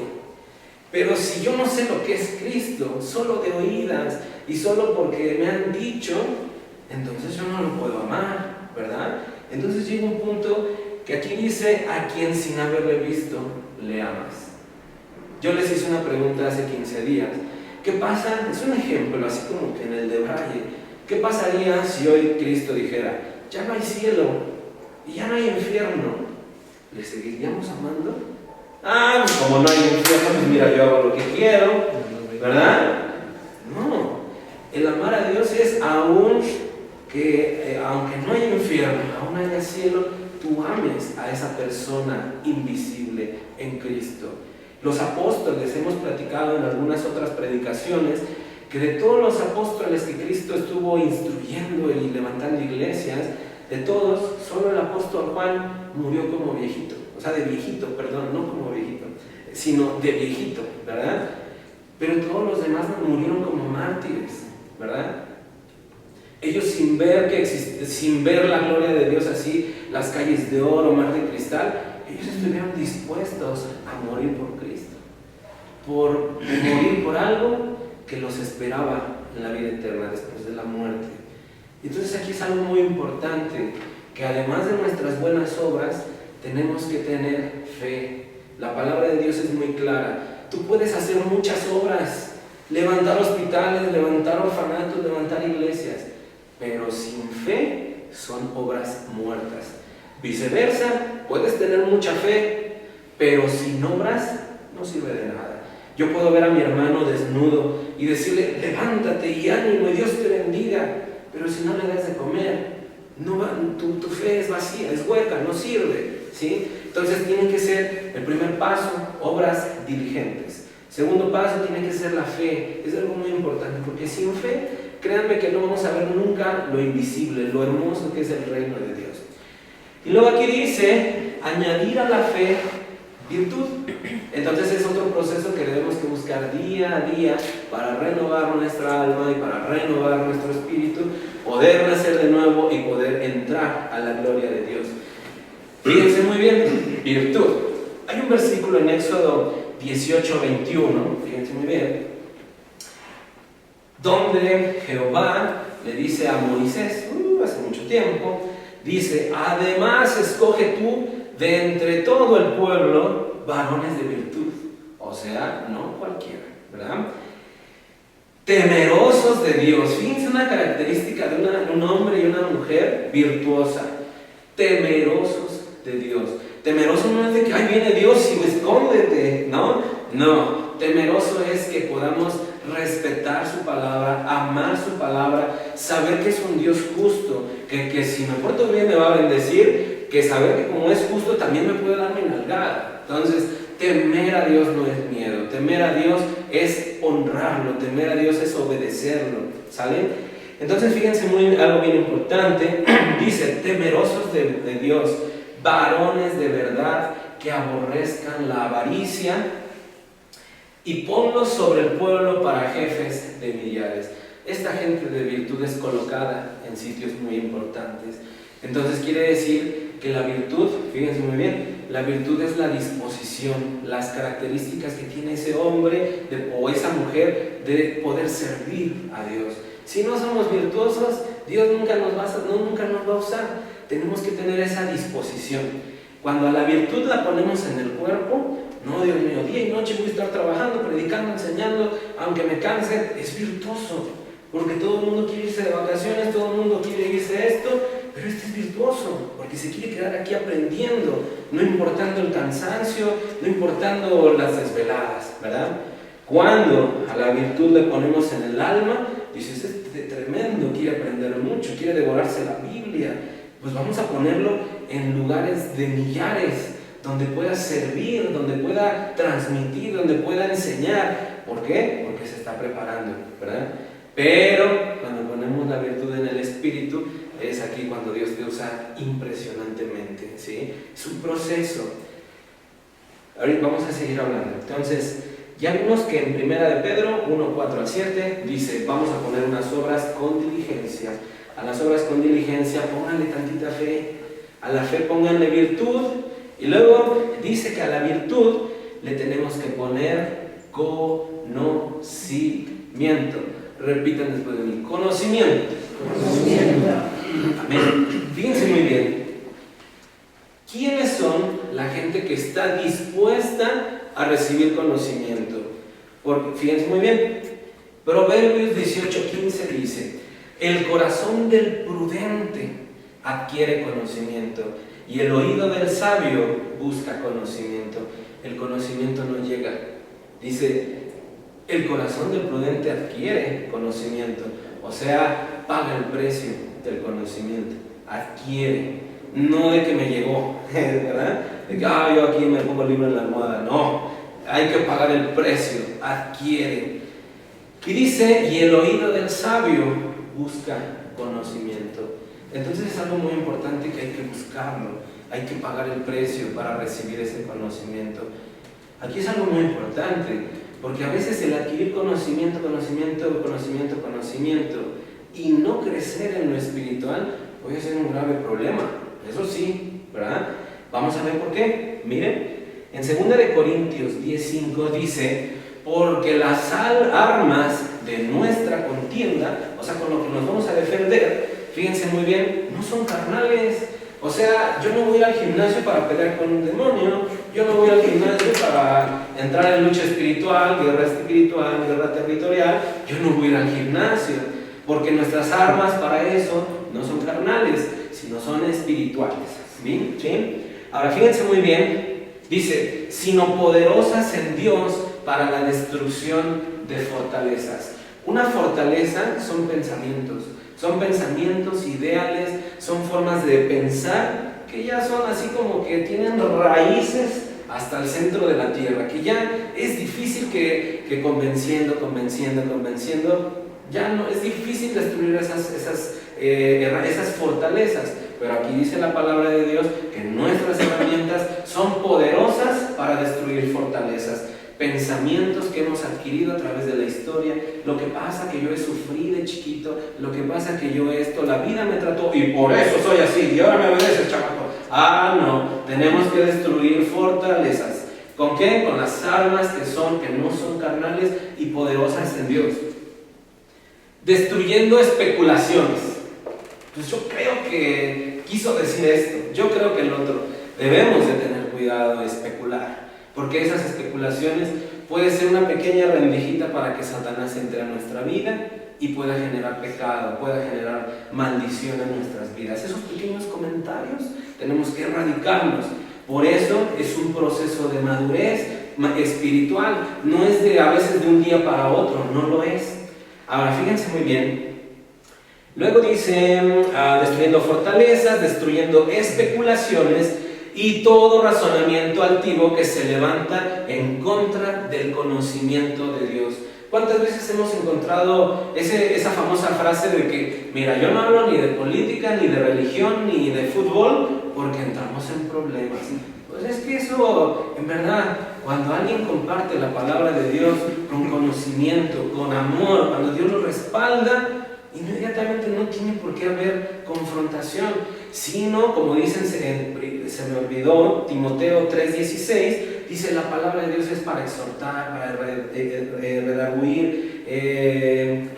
Pero si yo no sé lo que es Cristo, solo de oídas y solo porque me han dicho, entonces yo no lo puedo amar, ¿verdad? Entonces llega un punto que aquí dice: a quien sin haberle visto, le amas. Yo les hice una pregunta hace 15 días. ¿Qué pasa? Es un ejemplo, así como que en el de Braille. ¿Qué pasaría si hoy Cristo dijera: ya no hay cielo y ya no hay infierno? ¿Le seguiríamos amando? Pues como no hay infierno, pues mira, yo hago lo que quiero, ¿verdad? No. El amar a Dios es aún que, aunque no haya infierno, aún haya cielo, tú ames a esa persona invisible en Cristo. Los apóstoles, hemos platicado en algunas otras predicaciones, que de todos los apóstoles que Cristo estuvo instruyendo y levantando iglesias, de todos, solo el apóstol Juan murió como viejito. O sea, de viejito, perdón, no como viejito, sino de viejito, ¿verdad? Pero todos los demás murieron como mártires, ¿verdad? Ellos sin ver la gloria de Dios así, las calles de oro, mar de cristal, ellos estuvieron dispuestos a morir por Cristo, por morir por algo que los esperaba en la vida eterna después de la muerte. Entonces aquí es algo muy importante, que además de nuestras buenas obras, tenemos que tener fe. La palabra de Dios es muy clara. Tú puedes hacer muchas obras, levantar hospitales, levantar orfanatos, levantar iglesias, pero sin fe son obras muertas. Viceversa, puedes tener mucha fe, pero sin obras no sirve de nada. Yo puedo ver a mi hermano desnudo y decirle, levántate y ánimo y Dios te bendiga, pero si no le das de comer, tu fe es vacía, es hueca, no sirve, ¿sí? Entonces tiene que ser el primer paso, obras diligentes. Segundo paso tiene que ser la fe. Es algo muy importante, porque sin fe, créanme que no vamos a ver nunca lo invisible, lo hermoso que es el reino de Dios. Y luego aquí dice, añadir a la fe virtud. Entonces es otro proceso que debemos que buscar día a día para renovar nuestra alma y para renovar nuestro espíritu, poder nacer de nuevo y poder entrar a la gloria de Dios. Fíjense muy bien, virtud. Hay un versículo en Éxodo 18:21, fíjense muy bien, donde Jehová le dice a Moisés, hace mucho tiempo, dice, además escoge tú de entre todo el pueblo varones de virtud. O sea, no cualquiera, ¿verdad? Temerosos de Dios. Fíjense una característica de un hombre y una mujer virtuosa. Temerosos de Dios. Temeroso no es de que, ay, viene Dios y escóndete, ¿no? No, temeroso es que podamos respetar su palabra, amar su palabra, saber que es un Dios justo, que si me porto bien me va a bendecir, que saber que como es justo también me puede dar mi nalgada. Entonces, temer a Dios no es miedo, temer a Dios es honrarlo, temer a Dios es obedecerlo, ¿sale? Entonces, fíjense algo bien importante, dice, temerosos de Dios, varones de verdad que aborrezcan la avaricia, y ponlos sobre el pueblo para jefes de millares. Esta gente de virtud es colocada en sitios muy importantes. Entonces quiere decir que la virtud, fíjense muy bien, la virtud es la disposición, las características que tiene ese hombre o esa mujer de poder servir a Dios. Si no somos virtuosos, Dios nunca nos va a usar. Tenemos que tener esa disposición. Cuando a la virtud la ponemos en el cuerpo, no, Dios mío, día y noche voy a estar trabajando, predicando, enseñando, aunque me canse, es virtuoso, porque todo el mundo quiere irse de vacaciones, todo el mundo quiere irse a esto, pero este es virtuoso, porque se quiere quedar aquí aprendiendo, no importando el cansancio, no importando las desveladas, ¿verdad? Cuando a la virtud le ponemos en el alma, dices, este tremendo, quiere aprender mucho, quiere devorarse la Biblia, pues vamos a ponerlo en lugares de millares, donde pueda servir, donde pueda transmitir, donde pueda enseñar. ¿Por qué? Porque se está preparando, ¿verdad? Pero cuando ponemos la virtud en el espíritu, es aquí cuando Dios te usa impresionantemente, ¿sí? Es un proceso. Ahorita vamos a seguir hablando. Entonces, ya vimos que en 1 de Pedro 1:4-7 dice, vamos a poner unas obras con diligencia. A las obras con diligencia pónganle tantita fe, a la fe pónganle virtud, y luego dice que a la virtud le tenemos que poner conocimiento. Repitan después de mí, conocimiento. Amén. Fíjense muy bien, ¿quiénes son la gente que está dispuesta a recibir conocimiento? Porque fíjense muy bien, Proverbios 18:15 dice, el corazón del prudente adquiere conocimiento y el oído del sabio busca conocimiento. El conocimiento no llega. Dice, el corazón del prudente adquiere conocimiento. O sea, paga el precio del conocimiento. Adquiere. No de que me llegó, ¿verdad? De que, yo aquí me pongo el libro en la almohada. No, hay que pagar el precio. Adquiere. Y dice, y el oído del sabio busca conocimiento. Entonces es algo muy importante que hay que buscarlo, hay que pagar el precio para recibir ese conocimiento. Aquí es algo muy importante, porque a veces el adquirir conocimiento y no crecer en lo espiritual puede ser un grave problema. Eso sí, ¿verdad? Vamos a ver por qué. Miren, en 2 de Corintios 10:5 dice, porque las armas de nuestra contienda, o sea, con lo que nos vamos a defender, fíjense muy bien, no son carnales. O sea, yo no voy al gimnasio para pelear con un demonio, yo no voy al gimnasio para entrar en lucha espiritual, guerra territorial, yo no voy a ir al gimnasio, porque nuestras armas para eso no son carnales, sino son espirituales. ¿Sí? ¿Sí? Ahora fíjense muy bien, dice, sino poderosas en Dios para la destrucción de fortalezas. Una fortaleza son pensamientos, ideales, son formas de pensar que ya son así como que tienen raíces hasta el centro de la tierra, que ya es difícil que convenciendo, ya no es difícil destruir esas fortalezas. Pero aquí dice la palabra de Dios que nuestras herramientas son poderosas para destruir fortalezas, pensamientos que hemos adquirido a través de la historia, lo que pasa que yo he sufrido de chiquito, lo que pasa que yo la vida me trató y por eso soy así, y ahora me obedeces, chamaco. No, tenemos que destruir fortalezas. ¿Con qué? Con las armas que no son carnales y poderosas en Dios. Destruyendo especulaciones. Pues yo creo que quiso decir esto, yo creo que el otro. Debemos de tener cuidado de especular, porque esas especulaciones puede ser una pequeña rendijita para que Satanás entre a nuestra vida y pueda generar pecado, pueda generar maldición en nuestras vidas. Esos pequeños comentarios tenemos que erradicarlos. Por eso es un proceso de madurez espiritual, no es a veces de un día para otro, no lo es. Ahora fíjense muy bien. Luego dice, destruyendo fortalezas, destruyendo especulaciones y todo razonamiento altivo que se levanta en contra del conocimiento de Dios. ¿Cuántas veces hemos encontrado esa famosa frase de que, mira, yo no hablo ni de política, ni de religión, ni de fútbol, porque entramos en problemas? Pues es que eso, en verdad, cuando alguien comparte la palabra de Dios con conocimiento, con amor, cuando Dios lo respalda, inmediatamente no tiene por qué haber confrontación, sino, como dicen, se me olvidó, Timoteo 3:16, dice la palabra de Dios es para exhortar, para redarguir,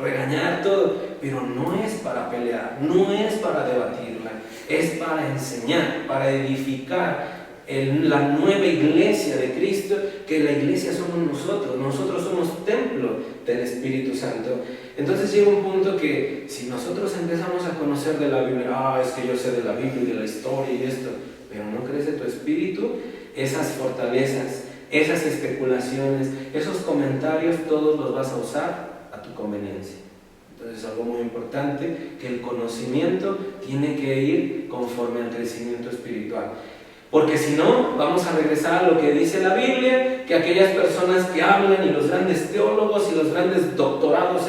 regañar, todo, pero no es para pelear, no es para debatirla, es para enseñar, para edificar la nueva iglesia de Cristo, que la iglesia somos nosotros somos templo del Espíritu Santo. Entonces llega un punto que si nosotros empezamos a conocer de la Biblia, es que yo sé de la Biblia y de la historia y esto, pero no crece tu espíritu, esas fortalezas, esas especulaciones, esos comentarios, todos los vas a usar a tu conveniencia. Entonces es algo muy importante, que el conocimiento tiene que ir conforme al crecimiento espiritual. Porque si no, vamos a regresar a lo que dice la Biblia, que aquellas personas que hablan, y los grandes teólogos y los grandes doctorados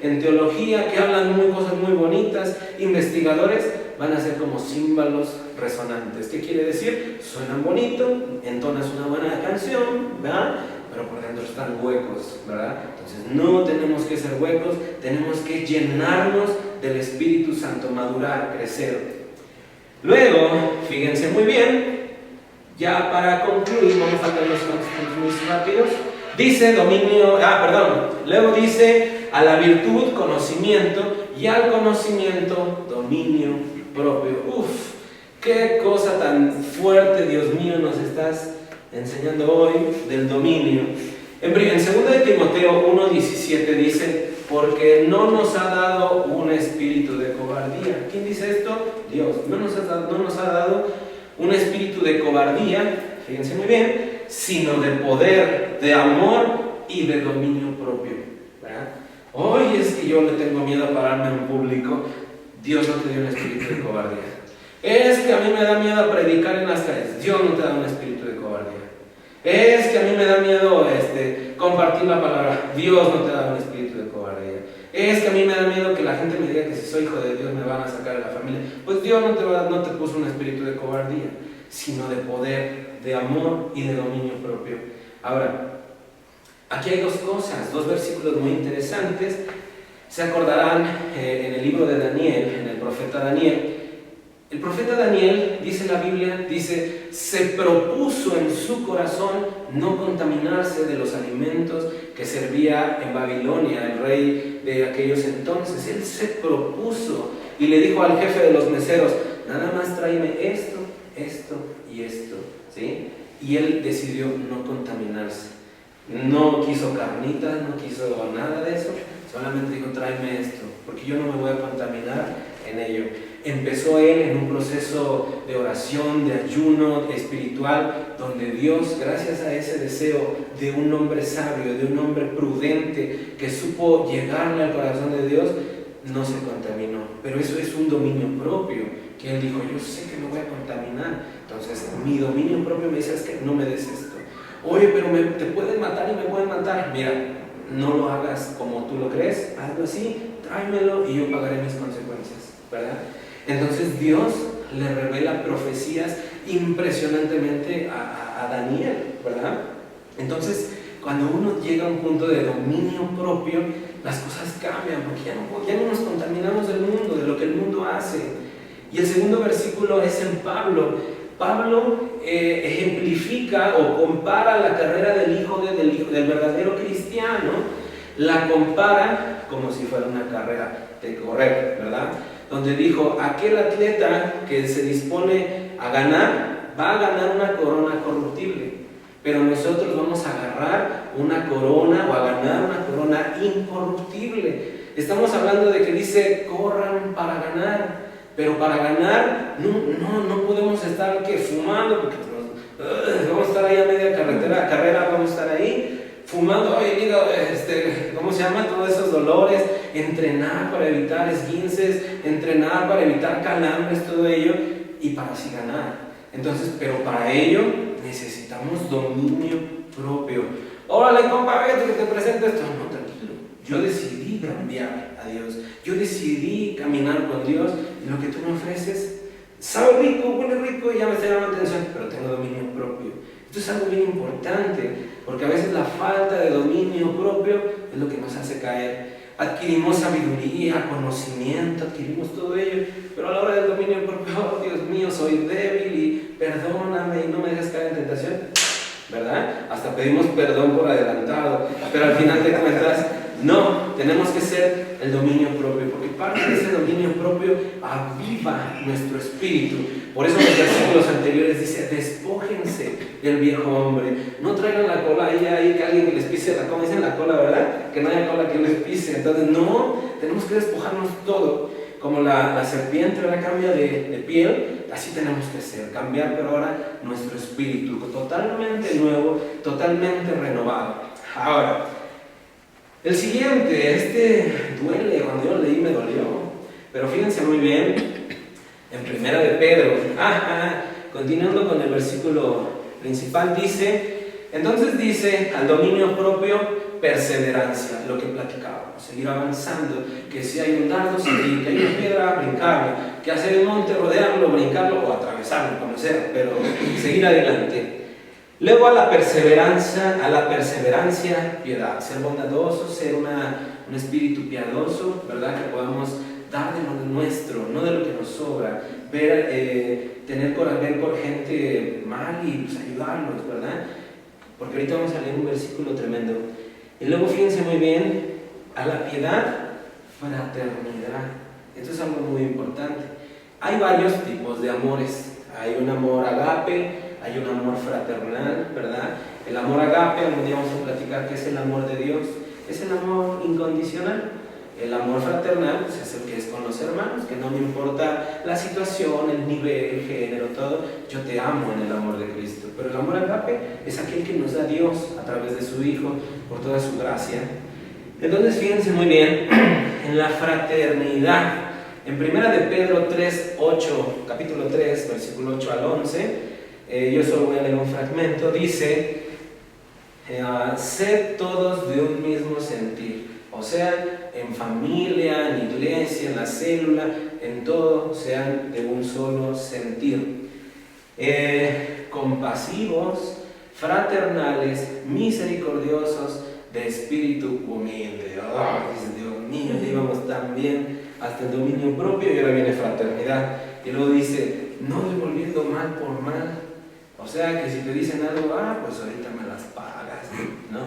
en teología, que hablan cosas muy bonitas, investigadores, van a ser como címbalos resonantes. ¿Qué quiere decir? Suenan bonito, entonas una buena canción, ¿verdad? Pero por dentro están huecos, ¿verdad? Entonces no tenemos que ser huecos, tenemos que llenarnos del Espíritu Santo, madurar, crecer. Luego, fíjense muy bien, ya para concluir, vamos a faltar los puntos muy rápidos. Dice luego dice a la virtud conocimiento y al conocimiento dominio propio. Qué cosa tan fuerte, Dios mío, nos estás enseñando hoy del dominio. En 2 de Timoteo 1:17 dice, porque no nos ha dado un espíritu de cobardía. ¿Quién dice esto? Dios. No nos ha dado un espíritu de cobardía, fíjense muy bien, sino de poder, de amor y de dominio propio, ¿verdad? Hoy es que yo le tengo miedo a pararme en público. Dios no te dio un espíritu de cobardía. Es que a mí me da miedo a predicar en las calles. Dios no te da un espíritu de cobardía. Es que a mí me da miedo compartir la palabra. Dios no te da un espíritu de cobardía. Es que a mí me da miedo que la gente me diga que si soy hijo de Dios me van a sacar de la familia. Pues Dios no te puso un espíritu de cobardía, sino de poder, de amor y de dominio propio. Ahora, aquí hay dos cosas, dos versículos muy interesantes. Se acordarán en el libro de Daniel, en el profeta Daniel. El profeta Daniel, dice la Biblia, se propuso en su corazón no contaminarse de los alimentos que servía en Babilonia, el rey de aquellos entonces. Él se propuso y le dijo al jefe de los meseros, nada más tráeme esto, esto y esto, ¿sí? y él decidió no contaminarse. No quiso carnitas, no quiso nada de eso, solamente dijo, tráeme esto, porque yo no me voy a contaminar en ello. Empezó él en un proceso de oración, de ayuno espiritual, donde Dios, gracias a ese deseo de un hombre sabio, de un hombre prudente, que supo llegarle al corazón de Dios, no se contaminó. Pero eso es un dominio propio, que él dijo, yo sé que me voy a contaminar, entonces mi dominio propio me dice, es que no me des esto. Oye, pero te pueden matar y me pueden matar. Mira, no lo hagas como tú lo crees, hazlo así, tráemelo y yo pagaré mis consecuencias, ¿verdad? Entonces Dios le revela profecías impresionantemente a Daniel, ¿verdad? Entonces, cuando uno llega a un punto de dominio propio, las cosas cambian, porque ya no nos contaminamos del mundo, de lo que el mundo hace. Y el segundo versículo es en Pablo. Pablo ejemplifica o compara la carrera del verdadero cristiano, la compara como si fuera una carrera de correr, ¿verdad? Donde dijo, aquel atleta que se dispone a ganar, va a ganar una corona corruptible, pero nosotros vamos a agarrar una corona o a ganar una corona incorruptible. Estamos hablando de que dice, corran para ganar. Pero para ganar no podemos estar fumando, porque vamos a estar ahí a media carrera vamos a estar ahí fumando, ¿cómo se llama? Todos esos dolores, entrenar para evitar esguinces, entrenar para evitar calambres, todo ello, y para así ganar. Entonces, pero para ello necesitamos dominio propio. Órale, compa, fíjate que te presento esto. No, tranquilo, yo decidí cambiar a Dios, yo decidí caminar con Dios, y lo que tú me ofreces sabe rico, huele rico y ya me está llamando la atención, pero tengo dominio propio. Esto es algo bien importante, porque a veces la falta de dominio propio es lo que nos hace caer. Adquirimos sabiduría, conocimiento, adquirimos todo ello, pero a la hora del dominio propio, oh Dios mío, soy débil y perdóname y no me dejes caer en tentación, ¿verdad? Hasta pedimos perdón por adelantado, pero al final de cuentas, no, tenemos que ser el dominio propio, porque parte de ese dominio propio aviva nuestro espíritu. Por eso en los versículos anteriores dice, despójense del viejo hombre, no traigan la cola ahí que alguien que les pise la cola, dicen la cola, ¿verdad? Que no haya cola que les pise. Entonces no, tenemos que despojarnos todo, como la serpiente, ¿verdad? Cambia de piel, así tenemos que ser, cambiar, pero ahora nuestro espíritu, totalmente nuevo, totalmente renovado. Ahora, el siguiente, duele, cuando yo lo leí me dolió, pero fíjense muy bien, en Primera de Pedro, continuando con el versículo principal, entonces dice, al dominio propio, perseverancia, lo que platicábamos, seguir avanzando, que si hay un dardo, seguir, que hay una piedra, brincarlo, que hacer un monte, rodearlo, brincarlo o atravesarlo, como sea, pero seguir adelante. Luego a la perseverancia, piedad, ser bondadosos, ser un espíritu piadoso, ¿verdad? Que podamos dar de lo nuestro, no de lo que nos sobra, ver por gente mal y pues, ayudarlos, ¿verdad? Porque ahorita vamos a leer un versículo tremendo. Y luego fíjense muy bien, a la piedad, fraternidad. Esto es algo muy importante. Hay varios tipos de amores. Hay un amor agape, hay un amor fraternal, ¿verdad? El amor agape, algún día vamos a platicar qué es el amor de Dios, es el amor incondicional. El amor fraternal pues, es el que es con los hermanos, que no me importa la situación, el nivel, el género, todo, yo te amo en el amor de Cristo. Pero el amor agape es aquel que nos da Dios a través de su Hijo, por toda su gracia. Entonces fíjense muy bien, en la fraternidad, en Primera de Pedro 3:8, capítulo 3, versículo 8 al 11, yo solo voy a leer un fragmento, dice, sed todos de un mismo sentir, o sea, en familia, en iglesia, en la célula, en todo, sean de un solo sentir, compasivos, fraternales, misericordiosos, de espíritu humilde. Dios mío, ya íbamos tan bien hasta el dominio propio y ahora viene fraternidad. Y luego dice, no devolviendo mal por mal. O sea que si te dicen algo, pues ahorita me las pagas. No,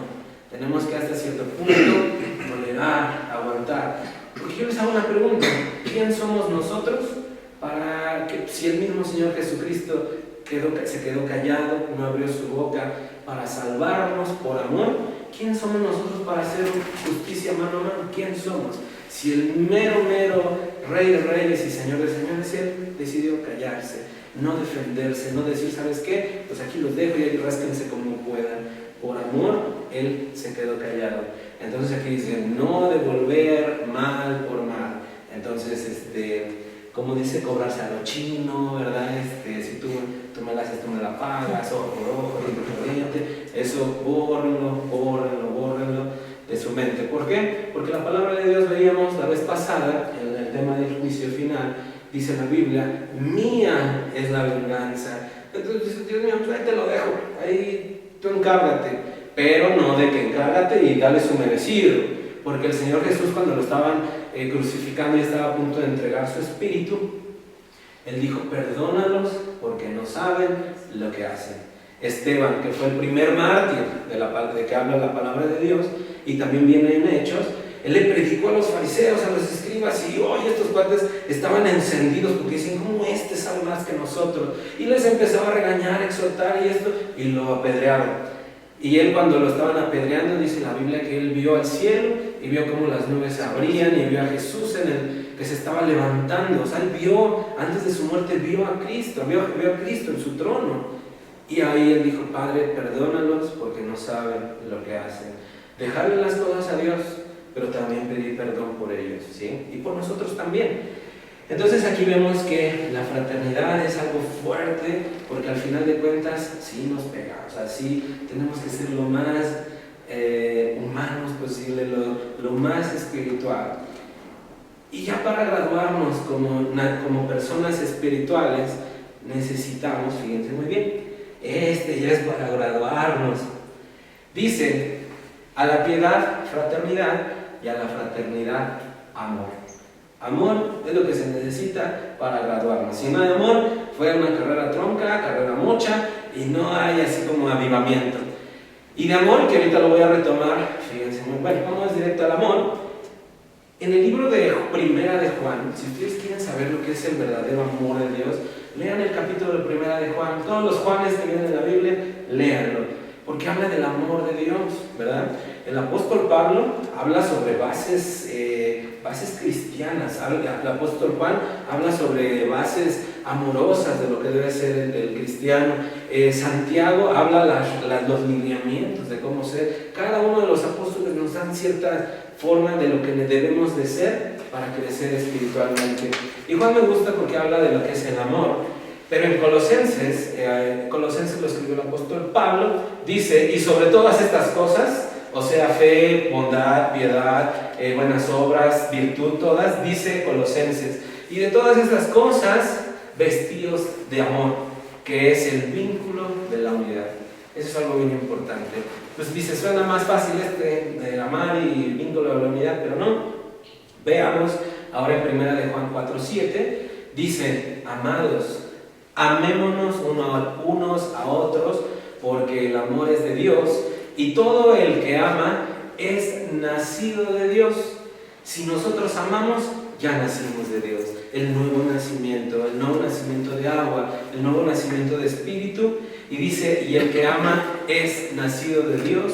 tenemos que hasta cierto punto tolerar, aguantar. Porque yo les hago una pregunta, ¿quién somos nosotros para que si el mismo Señor Jesucristo se quedó callado, no abrió su boca para salvarnos por amor. ¿Quién somos nosotros para hacer justicia mano a mano? ¿Quién somos? Si el mero Rey de Reyes y Señor de Señores, Él decidió callarse, no defenderse, no decir, ¿sabes qué? Pues aquí los dejo y ahí rásquense como puedan. Por amor, Él se quedó callado. Entonces aquí dice, no devolver mal por mal. Entonces, como dice, cobrarse a lo chino, ¿verdad? Si tú me la haces, tú me la pagas, ojo por ojo, diente por diente. Eso bórrenlo de su mente. ¿Por qué? Porque la palabra de Dios, veíamos la vez pasada, en el tema del juicio final, dice la Biblia, mía es la venganza. Entonces dice, Dios mío, pues ahí te lo dejo, ahí tú encárgate, pero no de que encárgate y dale su merecido, porque el Señor Jesús, cuando lo estaban crucificando y estaba a punto de entregar su espíritu, Él dijo, perdónalos porque no saben lo que hacen. Esteban, que fue el primer mártir de que habla la palabra de Dios, y también viene en Hechos, él le predicó a los fariseos, a los escribas, y oye, estos cuates estaban encendidos porque dicen, ¿cómo sabe más que nosotros? Y les empezaba a regañar, exhortar y lo apedrearon. Y él, cuando lo estaban apedreando, dice la Biblia que él vio al cielo y vio cómo las nubes se abrían y vio a Jesús que se estaba levantando. O sea, él vio, antes de su muerte, vio a Cristo en su trono. Y ahí él dijo, Padre, perdónalos porque no saben lo que hacen. Dejarle las cosas a Dios, pero también pedir perdón por ellos, ¿sí? Y por nosotros también. Entonces aquí vemos que la fraternidad es algo fuerte, porque al final de cuentas sí nos pega. O sea, sí tenemos que ser lo más humanos posible, lo más espiritual. Y ya para graduarnos como personas espirituales, necesitamos, fíjense muy bien, ya es para graduarnos. Dice, a la piedad, fraternidad, y a la fraternidad, amor. Amor es lo que se necesita para graduarnos. Si no hay amor, fue una carrera tronca, carrera mocha, y no hay así como avivamiento. Y de amor, que ahorita lo voy a retomar, fíjense, bueno, vamos directo al amor. En el libro de Primera de Juan, si ustedes quieren saber lo que es el verdadero amor de Dios, lean el capítulo de Primera de Juan. Todos los Juanes que vienen en la Biblia, léanlo, porque habla del amor de Dios, ¿verdad? El apóstol Pablo habla sobre bases cristianas. El apóstol Juan habla sobre bases amorosas de lo que debe ser el cristiano. Santiago habla los lineamientos de cómo ser. Cada uno de los apóstoles nos dan cierta forma de lo que debemos de ser para crecer espiritualmente. Y Juan me gusta porque habla de lo que es el amor. Pero en Colosenses lo escribió el apóstol Pablo, dice, y sobre todas estas cosas, o sea, fe, bondad, piedad, buenas obras, virtud, todas, dice Colosenses. Y de todas estas cosas, vestidos de amor, que es el vínculo de la unidad. Eso es algo bien importante. Pues dice, suena más fácil de amar y el vínculo de la unidad, pero no. Veamos, ahora en 1 de Juan 4:7, dice, amados, amémonos unos a otros, porque el amor es de Dios, y todo el que ama es nacido de Dios. Si nosotros amamos, ya nacimos de Dios. El nuevo nacimiento de agua, el nuevo nacimiento de espíritu. Y dice, y el que ama es nacido de Dios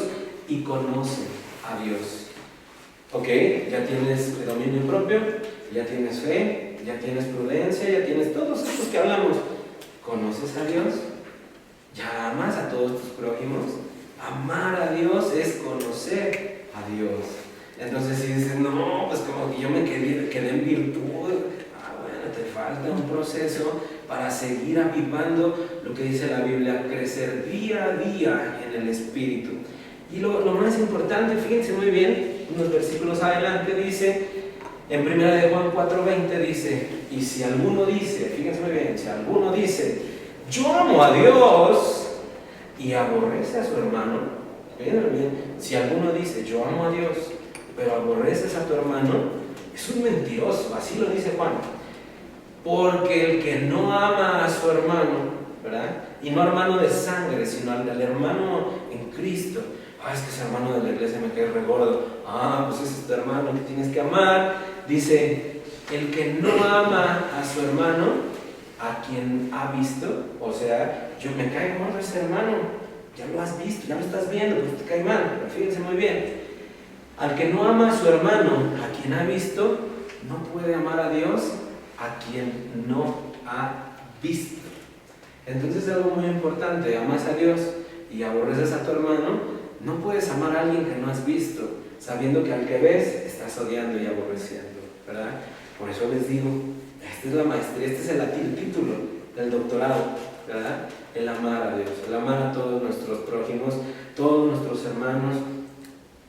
y conoce a Dios. Ok, ya tienes dominio propio, ya tienes fe, ya tienes prudencia, ya tienes todos estos que hablamos. ¿Conoces a Dios? ¿Ya amas a todos tus prójimos? Amar a Dios es conocer a Dios. Entonces si dices, no, pues como que yo me quedé en virtud, bueno, te falta un proceso para seguir avivando lo que dice la Biblia, crecer día a día en el Espíritu. Y lo más importante, fíjense muy bien, unos versículos adelante dice, en 1 de Juan 4:20 dice, y si alguno dice, fíjense muy bien, si alguno dice, yo amo a Dios, y aborrece a su hermano, fíjense bien, si alguno dice, yo amo a Dios, pero aborreces a tu hermano, es un mentiroso, así lo dice Juan. Porque el que no ama a su hermano, ¿verdad? Y no hermano de sangre, sino al hermano en Cristo. Es que ese hermano de la iglesia me cae re gordo. Pues ese es tu hermano que tienes que amar. Dice, el que no ama a su hermano, a quien ha visto. O sea, yo me cae gordo ese hermano, ya lo has visto, ya lo estás viendo, pues te cae mal, pero fíjense muy bien. Al que no ama a su hermano, a quien ha visto, no puede amar a Dios a quien no ha visto. Entonces es algo muy importante: amas a Dios y aborreces a tu hermano. No puedes amar a alguien que no has visto, sabiendo que al que ves estás odiando y aborreciendo, ¿verdad? Por eso les digo, esta es la maestría, este es el título del doctorado, ¿verdad? El amar a Dios, el amar a todos nuestros prójimos, todos nuestros hermanos.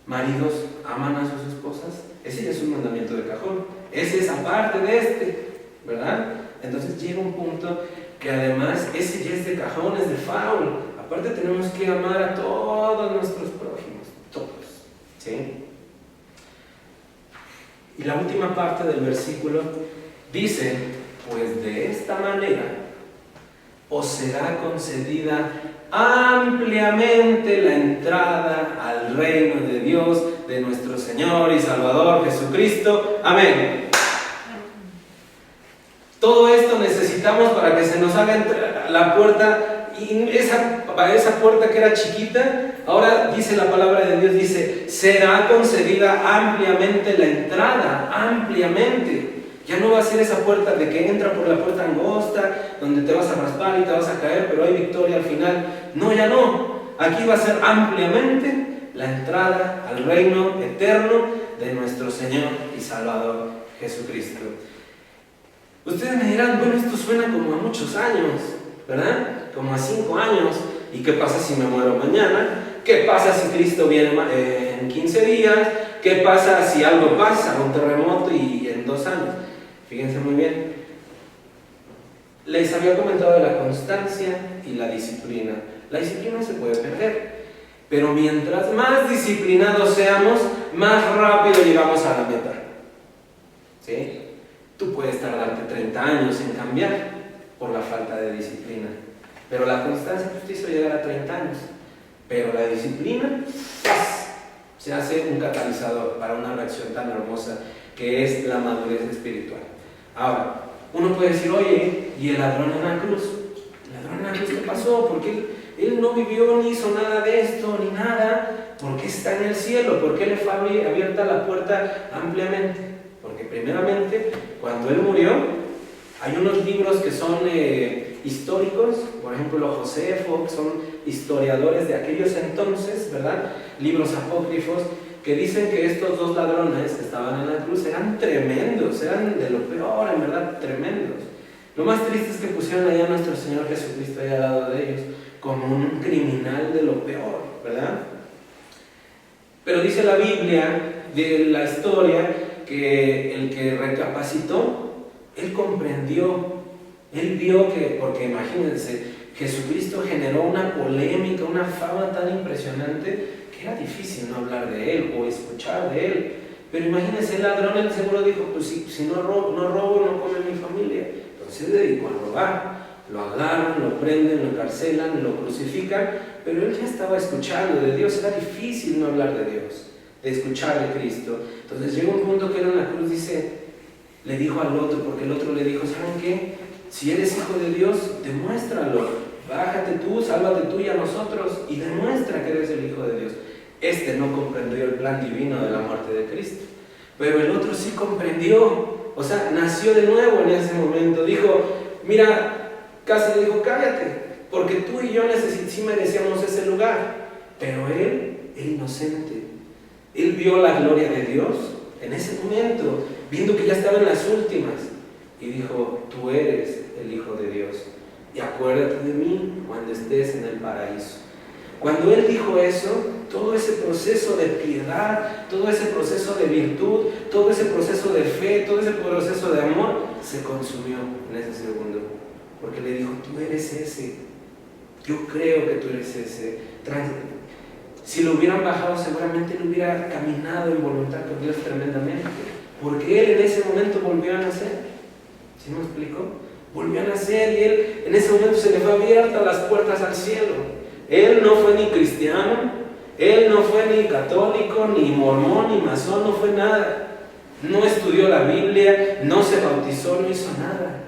Maridos, aman a sus esposas. Ese ya es un mandamiento de cajón. Ese es aparte de este, ¿verdad? Entonces llega un punto que además ese ya es de cajón, es de faul. Aparte tenemos que amar a todos nuestros prójimos, todos, ¿sí? Y la última parte del versículo dice: pues de esta manera os será concedida ampliamente la entrada al reino de Dios, de nuestro Señor y Salvador Jesucristo. Amén. Todo esto necesitamos para que se nos haga entrar a la puerta. Y esa puerta que era chiquita, ahora dice la palabra de Dios, dice: será concedida ampliamente la entrada, ampliamente. Ya no va a ser esa puerta de que entra por la puerta angosta, donde te vas a raspar y te vas a caer, pero hay victoria al final. No, ya no. Aquí va a ser ampliamente la entrada al reino eterno de nuestro Señor y Salvador Jesucristo. Ustedes me dirán: bueno, esto suena como a muchos años, ¿verdad? Como a 5 años. ¿Y qué pasa si me muero mañana? ¿Qué pasa si Cristo viene en 15 días? ¿Qué pasa si algo pasa, un terremoto y en 2 años? Fíjense muy bien. Les había comentado de la constancia y la disciplina. La disciplina se puede perder, pero mientras más disciplinados seamos, más rápido llegamos a la meta, ¿sí? Tú puedes tardarte 30 años en cambiar por la falta de disciplina, pero la constancia te hizo llegar a 30 años. Pero la disciplina se hace un catalizador para una reacción tan hermosa que es la madurez espiritual. Ahora, uno puede decir: oye, ¿y el ladrón en la cruz? ¿El ladrón en la cruz qué pasó? Porque él no vivió ni hizo nada de esto, ni nada. ¿Por qué está en el cielo? ¿Por qué le fue abierta la puerta ampliamente? Porque primeramente, cuando él murió, hay unos libros que son históricos, por ejemplo Josefo, que son historiadores de aquellos entonces, ¿verdad? Libros apócrifos que dicen que estos 2 ladrones que estaban en la cruz eran tremendos, eran de lo peor, en verdad, tremendos. Lo más triste es que pusieron allá a nuestro Señor Jesucristo ahí al lado de ellos, como un criminal de lo peor, ¿verdad? Pero dice la Biblia, de la historia, que el que recapacitó, él comprendió, él vio que, porque imagínense, Jesucristo generó una polémica, una fama tan impresionante que era difícil no hablar de él o escuchar de él. Pero imagínense, el ladrón, él seguro dijo: pues si no robo, no come mi familia. Entonces se dedicó a robar. Lo agarran, lo prenden, lo encarcelan, lo crucifican, pero él ya estaba escuchando de Dios. Era difícil no hablar de Dios, de escuchar de Cristo. Entonces llegó un punto que él en la cruz le dijo al otro, porque el otro le dijo: ¿saben qué? Si eres hijo de Dios, demuéstralo. Bájate tú, sálvate tú y a nosotros, y demuestra que eres el Hijo de Dios. Este no comprendió el plan divino de la muerte de Cristo, pero el otro sí comprendió. O sea, nació de nuevo en ese momento. Dijo: mira, casi le dijo: cállate, porque tú y yo sí merecíamos ese lugar. Pero él, el inocente, él vio la gloria de Dios en ese momento, viendo que ya estaba en las últimas, y dijo: tú eres el Hijo de Dios, y acuérdate de mí cuando estés en el paraíso. Cuando él dijo eso, todo ese proceso de piedad, todo ese proceso de virtud, todo ese proceso de fe, todo ese proceso de amor se consumió en ese segundo, porque le dijo: tú eres ese, yo creo que tú eres ese. Si lo hubieran bajado, seguramente él hubiera caminado en voluntad con Dios tremendamente, porque él en ese momento volvió a nacer. ¿Sí me explico? Volvió a nacer y él en ese momento se le fue abiertas las puertas al cielo. Él no fue ni cristiano, él no fue ni católico, ni mormón, ni masón, no fue nada. No estudió la Biblia, no se bautizó, no hizo nada.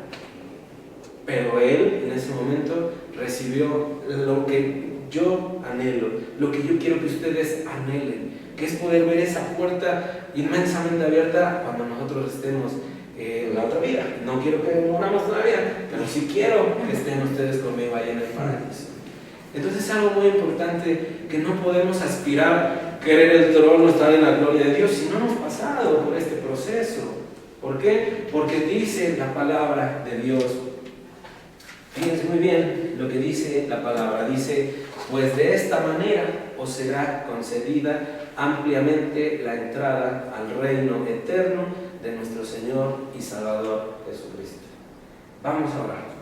pero él en ese momento recibió lo que yo anhelo, lo que yo quiero que ustedes anhelen, que es poder ver esa puerta inmensamente abierta cuando nosotros estemos en la otra vida. No quiero que moramos todavía, pero sí quiero que estén ustedes conmigo ahí en el paraíso. Entonces es algo muy importante, que no podemos aspirar, querer el trono, estar en la gloria de Dios si no hemos pasado por este proceso. ¿Por qué? Porque dice la palabra de Dios. Fíjense muy bien lo que dice la palabra. Dice, pues de esta manera os será concedida ampliamente la entrada al reino eterno de nuestro Señor y Salvador Jesucristo. Vamos a orar.